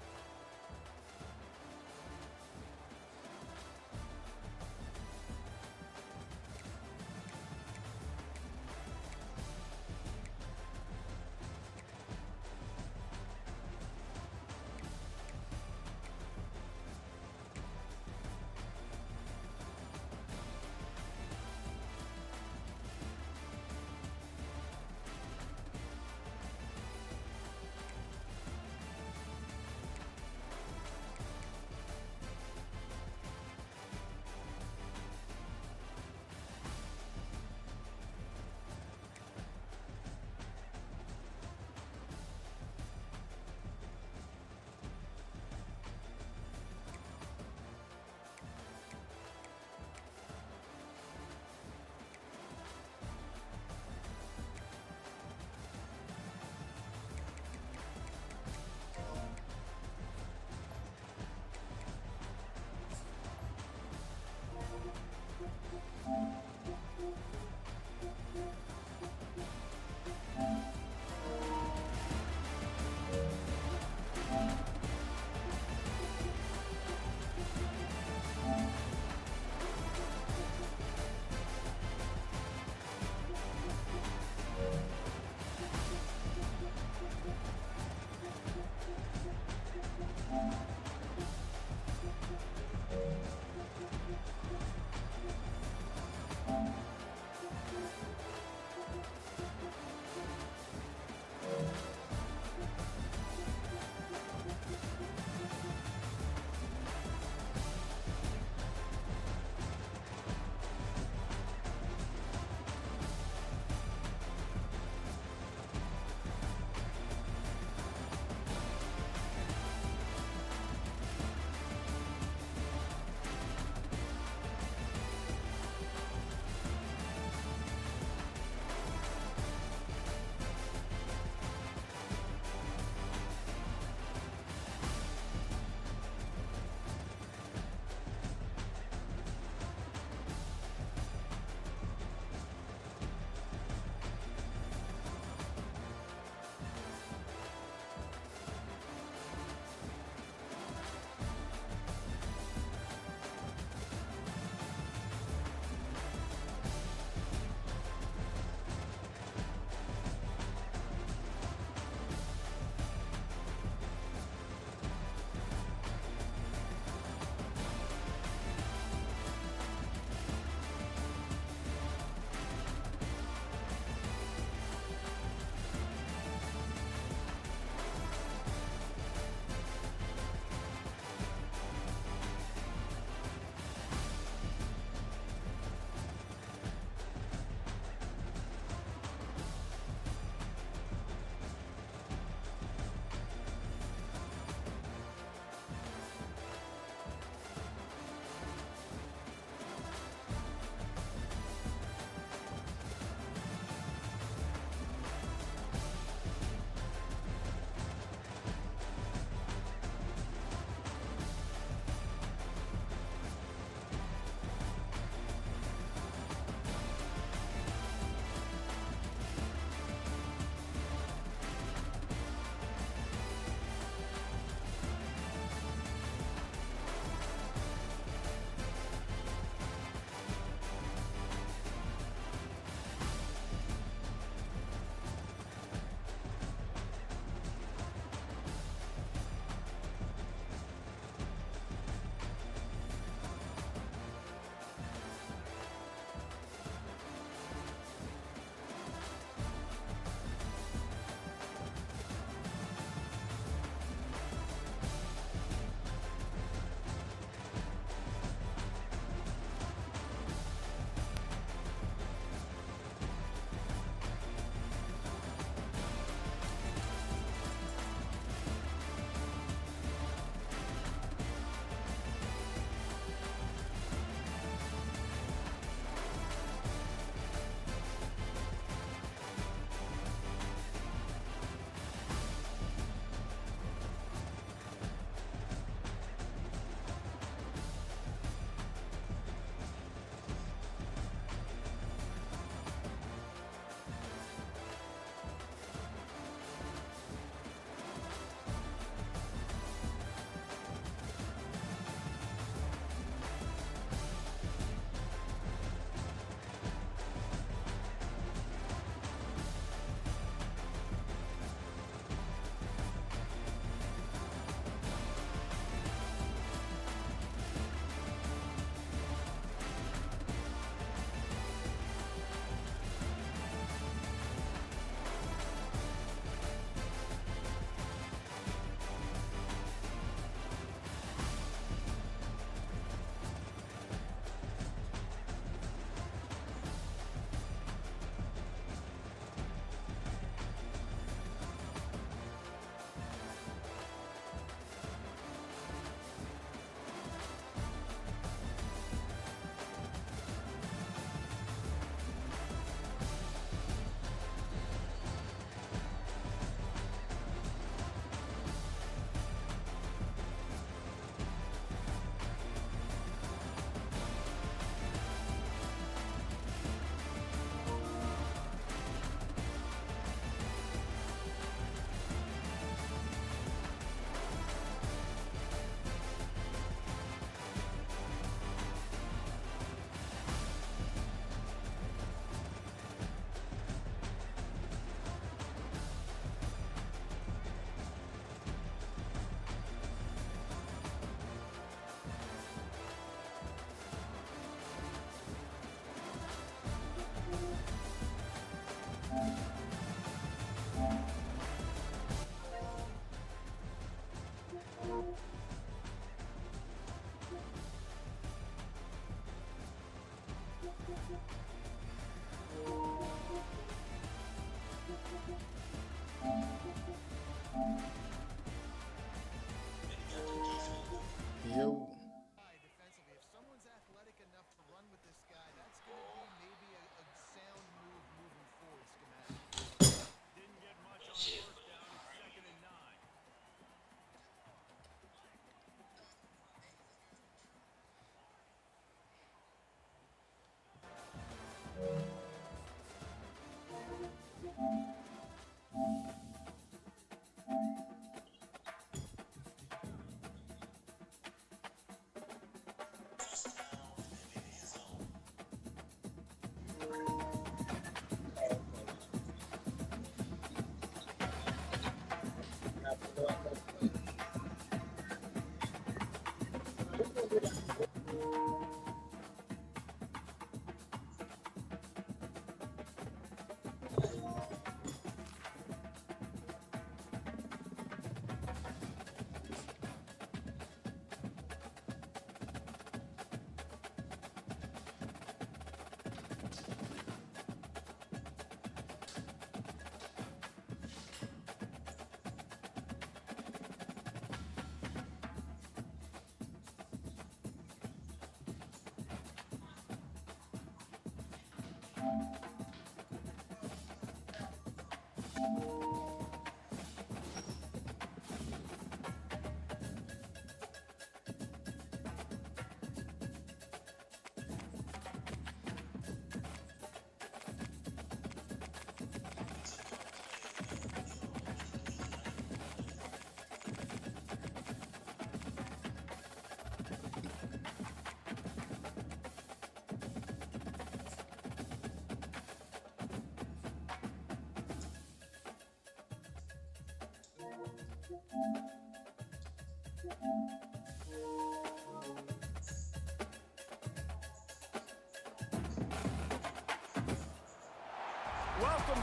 Welcome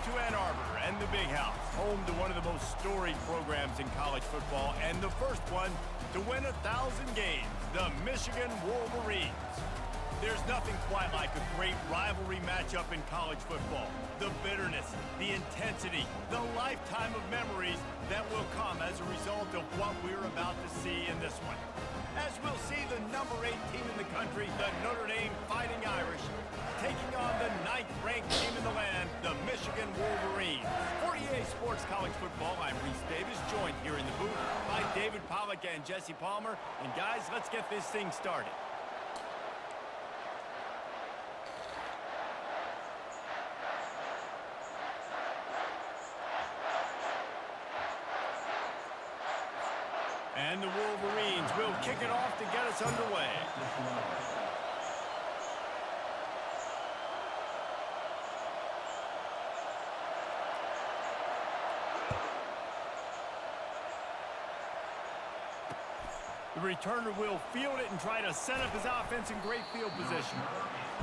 to Ann Arbor and the Big House, home to one of the most storied programs in college football and the first one to win 1,000 games, the Michigan Wolverines. There's nothing quite like a great rivalry matchup in college football. The bitterness, the intensity, the lifetime of memories that will come as a result of what we're about to see in this one. As we'll see the number 8 team in the country, the Notre Dame Fighting Irish, taking on the 9th-ranked team in the land, the Michigan Wolverines. For EA Sports College Football, I'm Reese Davis, joined here in the booth by David Pollack and Jesse Palmer. And guys, let's get this thing started. And the Wolverines will kick it off to get us underway. The returner will field it and try to set up his offense in great field position.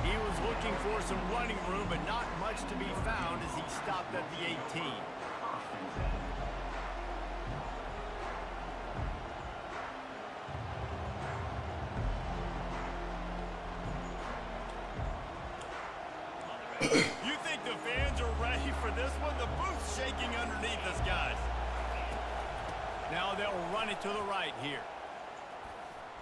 He was looking for some running room, but not much to be found as he stopped at the 18. You think the fans are ready for this one? The booth's shaking underneath us, guys. Now they'll run it to the right here.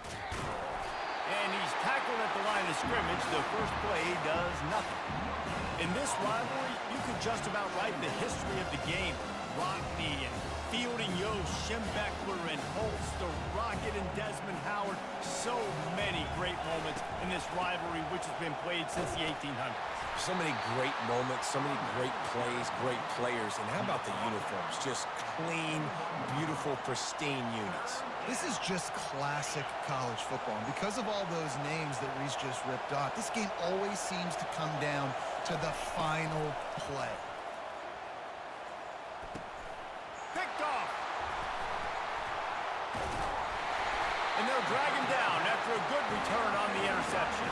And he's tackled at the line of scrimmage. The first play does nothing. In this rivalry, you could just about write the history of the game. Rockney and Fielding Yost, Schembechler and Holtz, the Rocket and Desmond Howard. So many great moments in this rivalry, which has been played since the 1800s. So many great moments, so many great plays, great players. And how about the uniforms? Just clean, beautiful, pristine units. This is just classic college football. And because of all those names that Reese just ripped off, this game always seems to come down to the final play. Picked off. And they'll drag him down after a good return on the interception.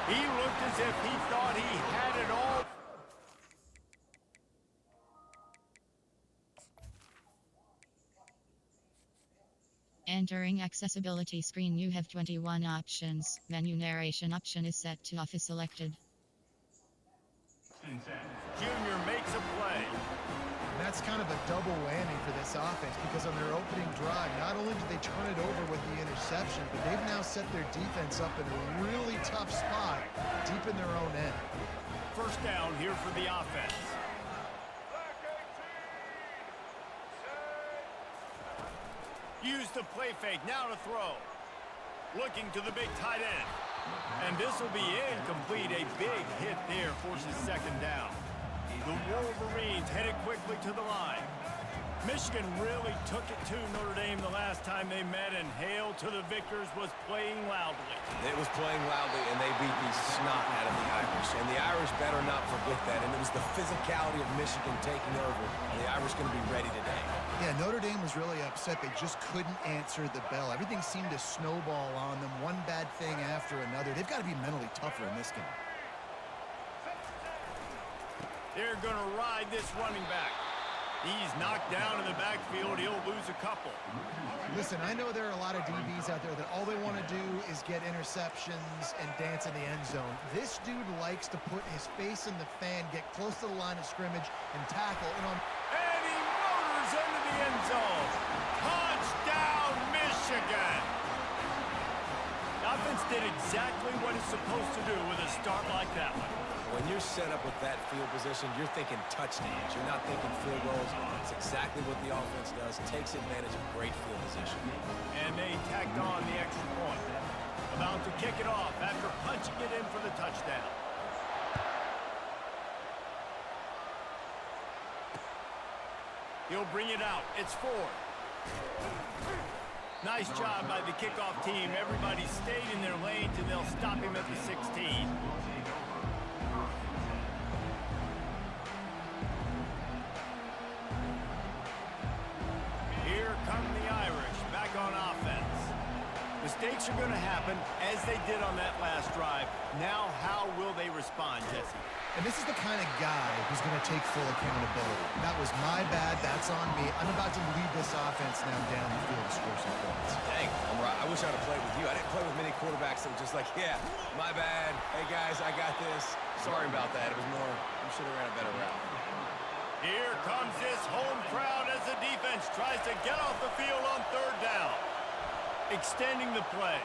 He looked as if he thought he had it all. Entering accessibility screen, you have 21 options. Menu narration option is set to off is selected. Junior makes a play. And that's kind of a double whammy for this offense because on their opening drive, not only did they turn it over with the interception, but they've now set their defense up in a really tough spot deep in their own end. First down here for the offense. Use the play fake, now to throw. Looking to the big tight end. And this will be incomplete. A big hit there forces second down. The Wolverines headed quickly to the line. Michigan really took it to Notre Dame the last time they met, and Hail to the Victors was playing loudly. It was playing loudly, and they beat the snot out of the Irish. And the Irish better not forget that. And it was the physicality of Michigan taking over. And the Irish going to be ready today. Yeah, Notre Dame was really upset. They just couldn't answer the bell. Everything seemed to snowball on them, one bad thing after another. They've got to be mentally tougher in this game. They're going to ride this running back. He's knocked down in the backfield. He'll lose a couple. Listen, I know there are a lot of DBs out there that all they want to do is get interceptions and dance in the end zone. This dude likes to put his face in the fan, get close to the line of scrimmage, and tackle. And he motors into the end zone. Touchdown, Michigan! The offense did exactly what it's supposed to do with a start like that one. When you're set up with that field position, you're thinking touchdowns. You're not thinking field goals. It's exactly what the offense does. Takes advantage of great field position. And they tacked on the extra point. About to kick it off after punching it in for the touchdown. He'll bring it out. It's 4. Nice job by the kickoff team. Everybody stayed in their lanes, and they'll stop him at the 16. Here come the Irish. Mistakes are going to happen, as they did on that last drive. Now, how will they respond, Jesse? And this is the kind of guy who's going to take full accountability. That was my bad. That's on me. I'm about to lead this offense now down the field to score some points. Dang, I wish I'd have played with you. I didn't play with many quarterbacks that were just like, yeah, my bad. Hey, guys, I got this. Sorry about that. It was more, you should have ran a better route. Here comes this home crowd as the defense tries to get off the field on third down. Extending the play. And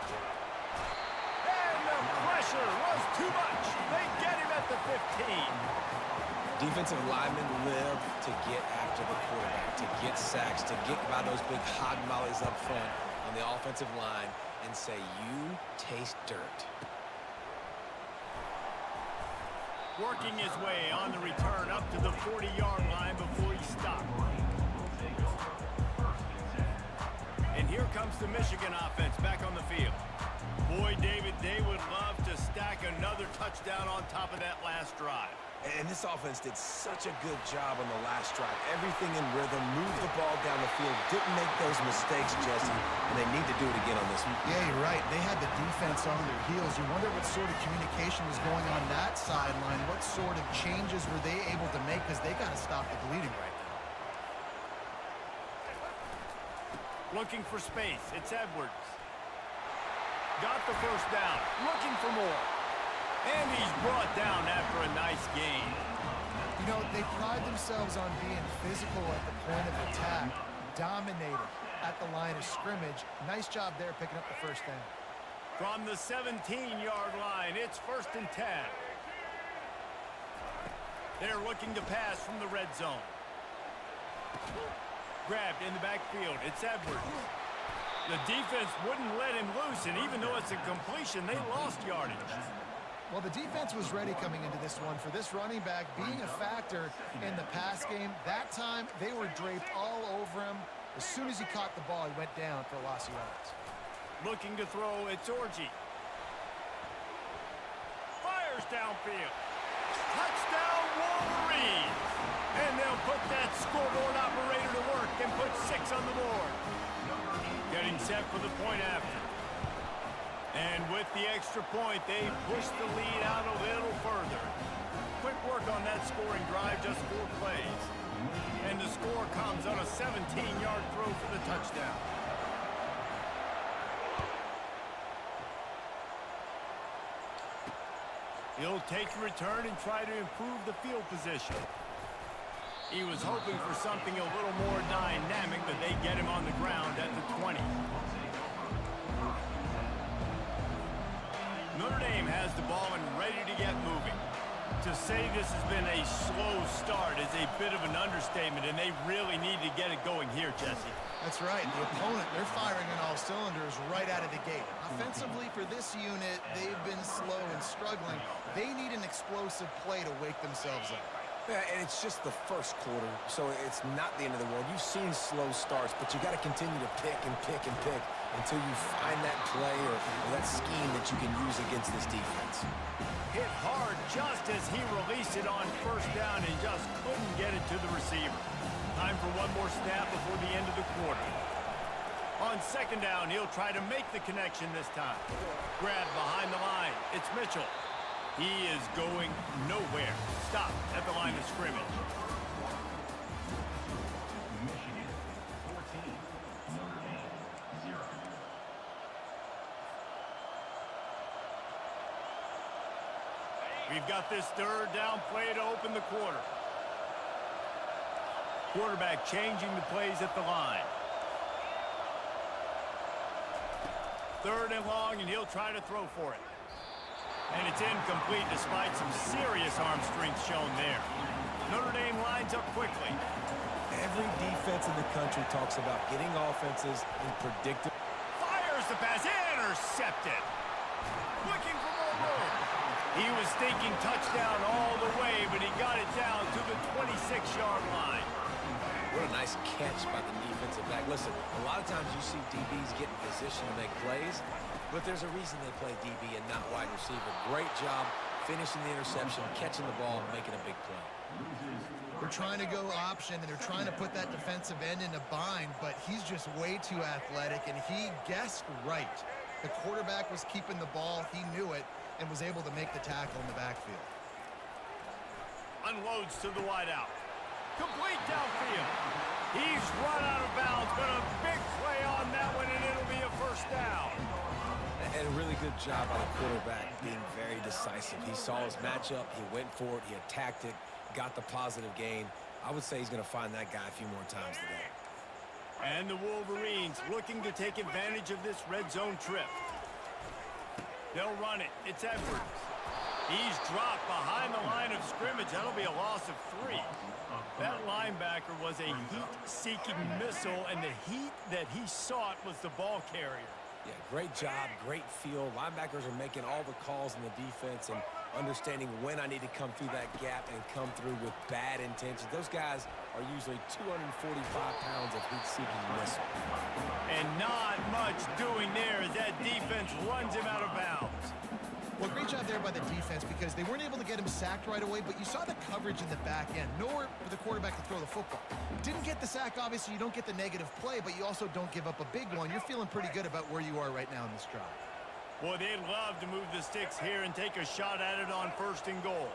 the pressure was too much. They get him at the 15. Defensive linemen live to get after the quarterback, to get sacks, to get by those big hog mollies up front on the offensive line and say, you taste dirt. Working his way on the return up to the 40-yard line before he stopped. And here comes the Michigan offense back on the field. Boy, David, they would love to stack another touchdown on top of that last drive. And this offense did such a good job on the last drive. Everything in rhythm, moved the ball down the field, didn't make those mistakes, Jesse, and they need to do it again on this one. Yeah, you're right. They had the defense on their heels. You wonder what sort of communication was going on that sideline. What sort of changes were they able to make, because they got to stop the bleeding right now. Looking for space. It's Edwards. Got the first down. Looking for more. And he's brought down after a nice gain. You know, they pride themselves on being physical at the point of attack, dominated at the line of scrimmage. Nice job there picking up the first down. From the 17-yard line, it's 1st and 10. They're looking to pass from the red zone. Grabbed in the backfield. It's Edwards. The defense wouldn't let him loose, and even though it's a completion, they lost yardage. Well, the defense was ready coming into this one for this running back being a factor in the pass game. That time, they were draped all over him. As soon as he caught the ball, he went down for a loss of yards. Looking to throw, it's Orji. Fires downfield. Touchdown, Wolverines! And they'll put that scoreboard operator to work and put 6 on the board. Getting set for the point after. And with the extra point, they push the lead out a little further. Quick work on that scoring drive, just 4 plays. And the score comes on a 17-yard throw for the touchdown. He'll take the return and try to improve the field position. He was hoping for something a little more dynamic, but they get him on the ground at the 20. Notre Dame has the ball and ready to get moving. To say this has been a slow start is a bit of an understatement, and they really need to get it going here, Jesse. That's right. The opponent, they're firing on all cylinders right out of the gate. Offensively, for this unit, they've been slow and struggling. They need an explosive play to wake themselves up. Yeah, and it's just the first quarter, so it's not the end of the world. You've seen slow starts, but you got to continue to pick and pick and pick until you find that play or that scheme that you can use against this defense. Hit hard just as he released it on first down and just couldn't get it to the receiver. Time for one more snap before the end of the quarter. On second down, he'll try to make the connection this time. Grab behind the line. It's Mitchell. He is going nowhere. Stop at the line of scrimmage. Michigan 14, Notre Dame 0. We've got this third down play to open the quarter. Quarterback changing the plays at the line. Third and long, and he'll try to throw for it. And it's incomplete despite some serious arm strength shown there. Notre Dame lines up quickly. Every defense in the country talks about getting offenses in predictable. Fires the pass, intercepted. Looking for more room. He was thinking touchdown all the way, but he got it down to the 26-yard line. What a nice catch by the defensive back. Listen, a lot of times you see DBs get in position to make plays, but there's a reason they play DB and not wide receiver. Great job finishing the interception, catching the ball, and making a big play. They're trying to go option, and they're trying to put that defensive end in a bind, but he's just way too athletic, and he guessed right. The quarterback was keeping the ball. He knew it and was able to make the tackle in the backfield. Unloads to the wideout. Complete downfield. He's run out of bounds, but a big play on that one, and it'll be a first down. And a really good job by the quarterback being very decisive. He saw his matchup, he went for it, he attacked it, got the positive gain. I would say he's going to find that guy a few more times today. And the Wolverines looking to take advantage of this red zone trip. They'll run it. It's Edwards. He's dropped behind the line of scrimmage. That'll be a loss of 3. That linebacker was a heat-seeking missile, and the heat that he sought was the ball carrier. Yeah, great job, great feel. Linebackers are making all the calls in the defense and understanding when I need to come through that gap and come through with bad intentions. Those guys are usually 245 pounds of heat-seeking missile. And not much doing there as that defense runs him out of bounds. Well, great job there by the defense because they weren't able to get him sacked right away, but you saw the coverage in the back end. Nowhere for the quarterback to throw the football. Didn't get the sack, obviously. You don't get the negative play, but you also don't give up a big one. You're feeling pretty good about where you are right now in this drive. Boy, they'd love to move the sticks here and take a shot at it on 1st and goal.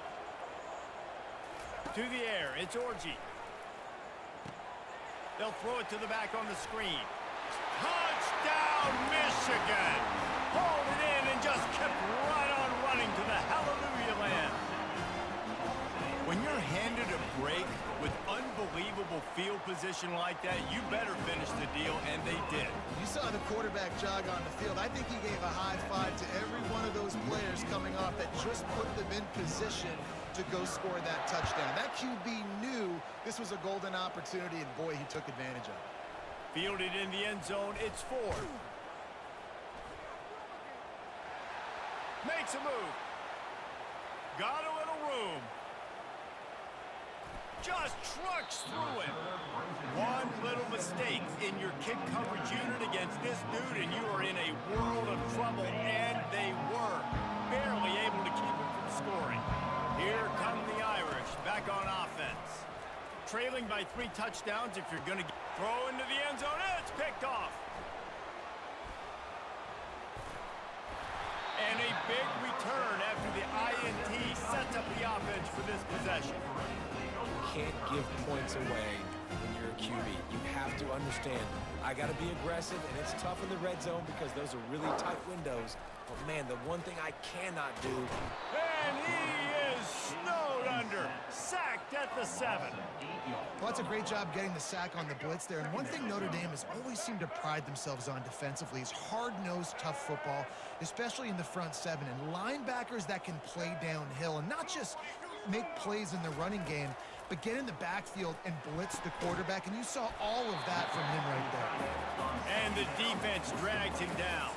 To the air, it's Orji. They'll throw it to the back on the screen. Touchdown, Michigan! Hauled it in and just kept right on running to the hallelujah land. When you're handed a break with unbelievable field position like that, you better finish the deal, and they did. You saw the quarterback jog on the field. I think he gave a high five to every one of those players coming off that just put them in position to go score that touchdown. That QB knew this was a golden opportunity, and boy, he took advantage of it. Fielded in the end zone, it's 4. Makes a move. Got a little room. Just trucks through it. One little mistake in your kick coverage unit against this dude, and you are in a world of trouble, and they were barely able to keep him from scoring. Here come the Irish back on offense. Trailing by 3 touchdowns if you're going to throw into the end zone. It's picked off. And a big return after the INT sets up the offense for this possession. You can't give points away when you're a QB. You have to understand, I got to be aggressive, and it's tough in the red zone because those are really tight windows. But, man, the one thing I cannot do. And he is snowed under. Sacked at the 7. Well, that's a great job getting the sack on the blitz there. And one thing Notre Dame has always seemed to pride themselves on defensively is hard-nosed, tough football, especially in the front 7. And linebackers that can play downhill and not just make plays in the running game, but get in the backfield and blitz the quarterback. And you saw all of that from him right there. And the defense dragged him down.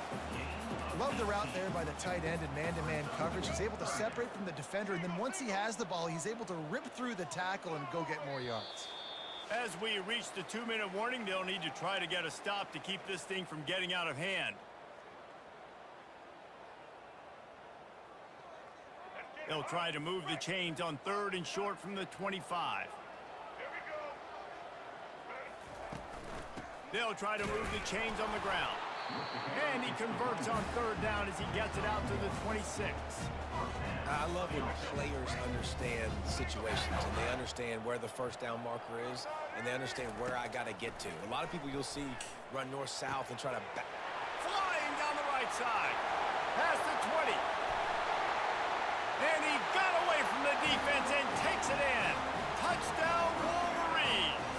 Love the route there by the tight end and man-to-man coverage. He's able to separate from the defender, and then once he has the ball, he's able to rip through the tackle and go get more yards. As we reach the 2-minute warning, they'll need to try to get a stop to keep this thing from getting out of hand. They'll try to move the chains on 3rd and short from the 25. They'll try to move the chains on the ground. And he converts on 3rd down as he gets it out to the 26. I love when players understand situations and they understand where the 1st down marker is and they understand where I got to get to. A lot of people you'll see run north-south and try to back. Flying down the right side. Past the 20. And he got away from the defense and takes it in. Touchdown, Wolverines.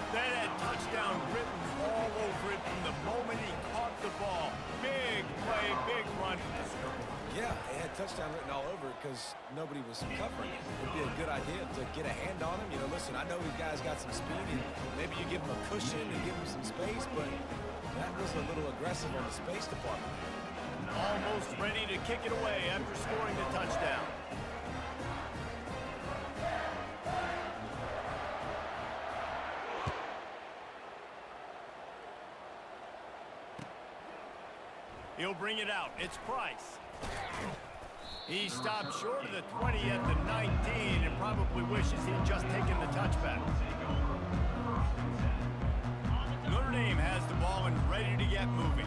That had touchdown written all over it from the moment he caught the ball. Big play, big run. Yeah, it had touchdown written all over it because nobody was covering it. It'd be a good idea to get a hand on him. You know, listen, I know these guys got some speed, and maybe you give him a cushion and give him some space, but that was a little aggressive on the space department. Almost ready to kick it away after scoring the touchdown. He'll bring it out. It's Price. He stopped short of the 20 at the 19 and probably wishes he'd just taken the touchback. Notre Dame has the ball and ready to get moving.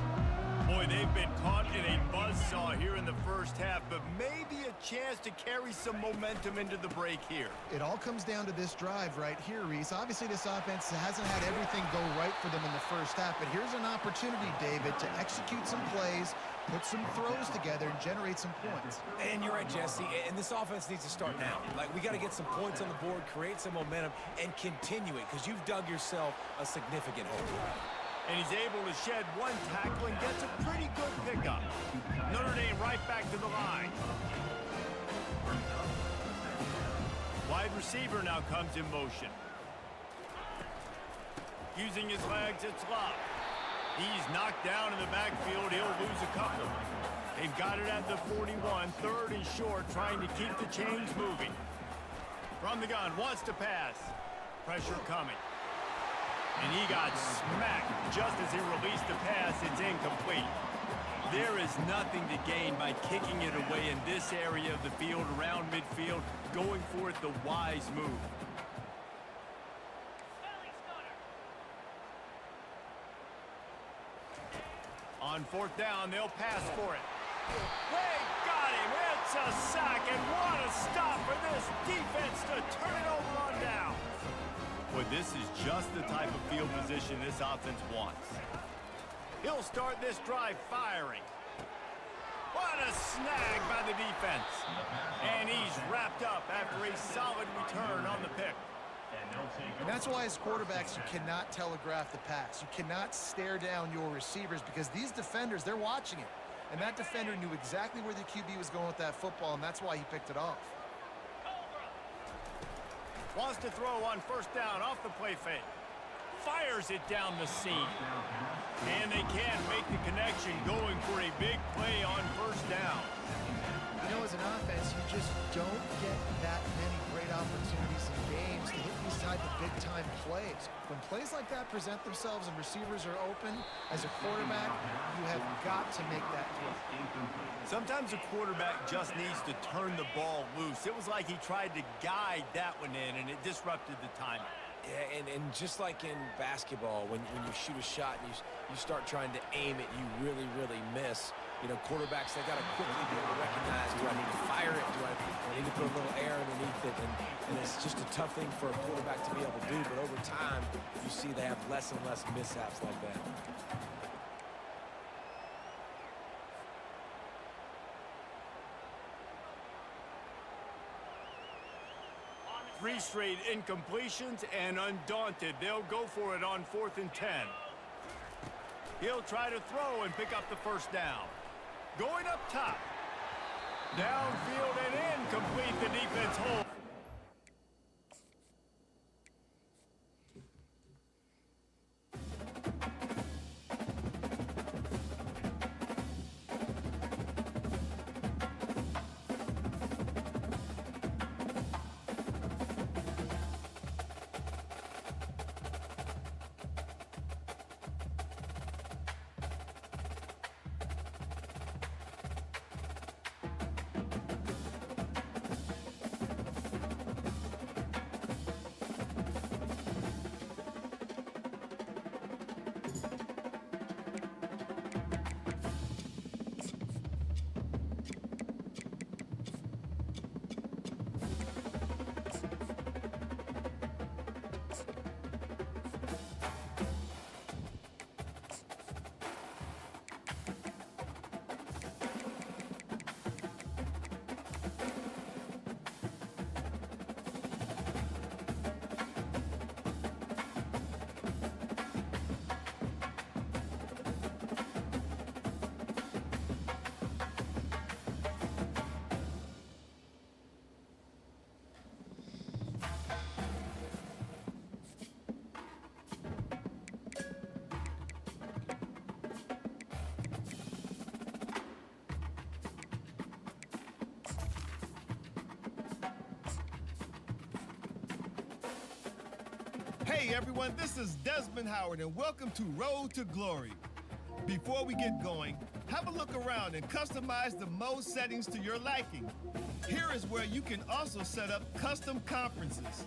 Boy, they've been caught in a buzzsaw here in the first half, but maybe a chance to carry some momentum into the break here. It all comes down to this drive right here, Reese. Obviously, this offense hasn't had everything go right for them in the first half, but here's an opportunity, David, to execute some plays, put some throws together, and generate some points. And you're right, Jesse, and this offense needs to start now. Like, we got to get some points on the board, create some momentum, and continue it, because you've dug yourself a significant hole. And he's able to shed one tackle and gets a pretty good pickup. Notre Dame right back to the line. Wide receiver now comes in motion. Using his legs, it's Love. He's knocked down in the backfield. He'll lose a couple. They've got it at the 41, third and short, trying to keep the chains moving. From the gun, wants to pass. Pressure coming. And he got smacked just as he released the pass. It's incomplete. There is nothing to gain by kicking it away in this area of the field, around midfield, going for it the wise move. On fourth down, they'll pass for it. They got him. It's a sack, and what a stop for this defense to turn it over on down. Well, this is just the type of field position this offense wants. He'll start this drive firing. What a snag by the defense. And he's wrapped up after a solid return on the pick. And that's why as quarterbacks, you cannot telegraph the pass. You cannot stare down your receivers because these defenders, they're watching it. And that defender knew exactly where the QB was going with that football, and that's why he picked it off. Wants to throw on first down off the play fake. Fires it down the seam. And they can't make the connection, going for a big play on first down. You know, as an offense, you just don't get that many great opportunities in games to hit these type of big-time plays. When plays like that present themselves and receivers are open, as a quarterback, you have got to make that throw. Sometimes a quarterback just needs to turn the ball loose. It was like he tried to guide that one in, and it disrupted the timing. Yeah, and just like in basketball, when you shoot a shot and you start trying to aim it, you really, really miss. You know, quarterbacks, they got to quickly be able to recognize, do I need to fire it? Do I need to put a little air underneath it? And it's just a tough thing for a quarterback to be able to do. But over time, you see they have less and less mishaps like that. Three straight incompletions, and undaunted, they'll go for it on 4th and 10. He'll try to throw and pick up the first down. Going up top. Downfield and incomplete. The defense holds. Hey everyone, this is Desmond Howard and welcome to Road to Glory. Before we get going, have a look around and customize the mode settings to your liking. Here is where you can also set up custom conferences.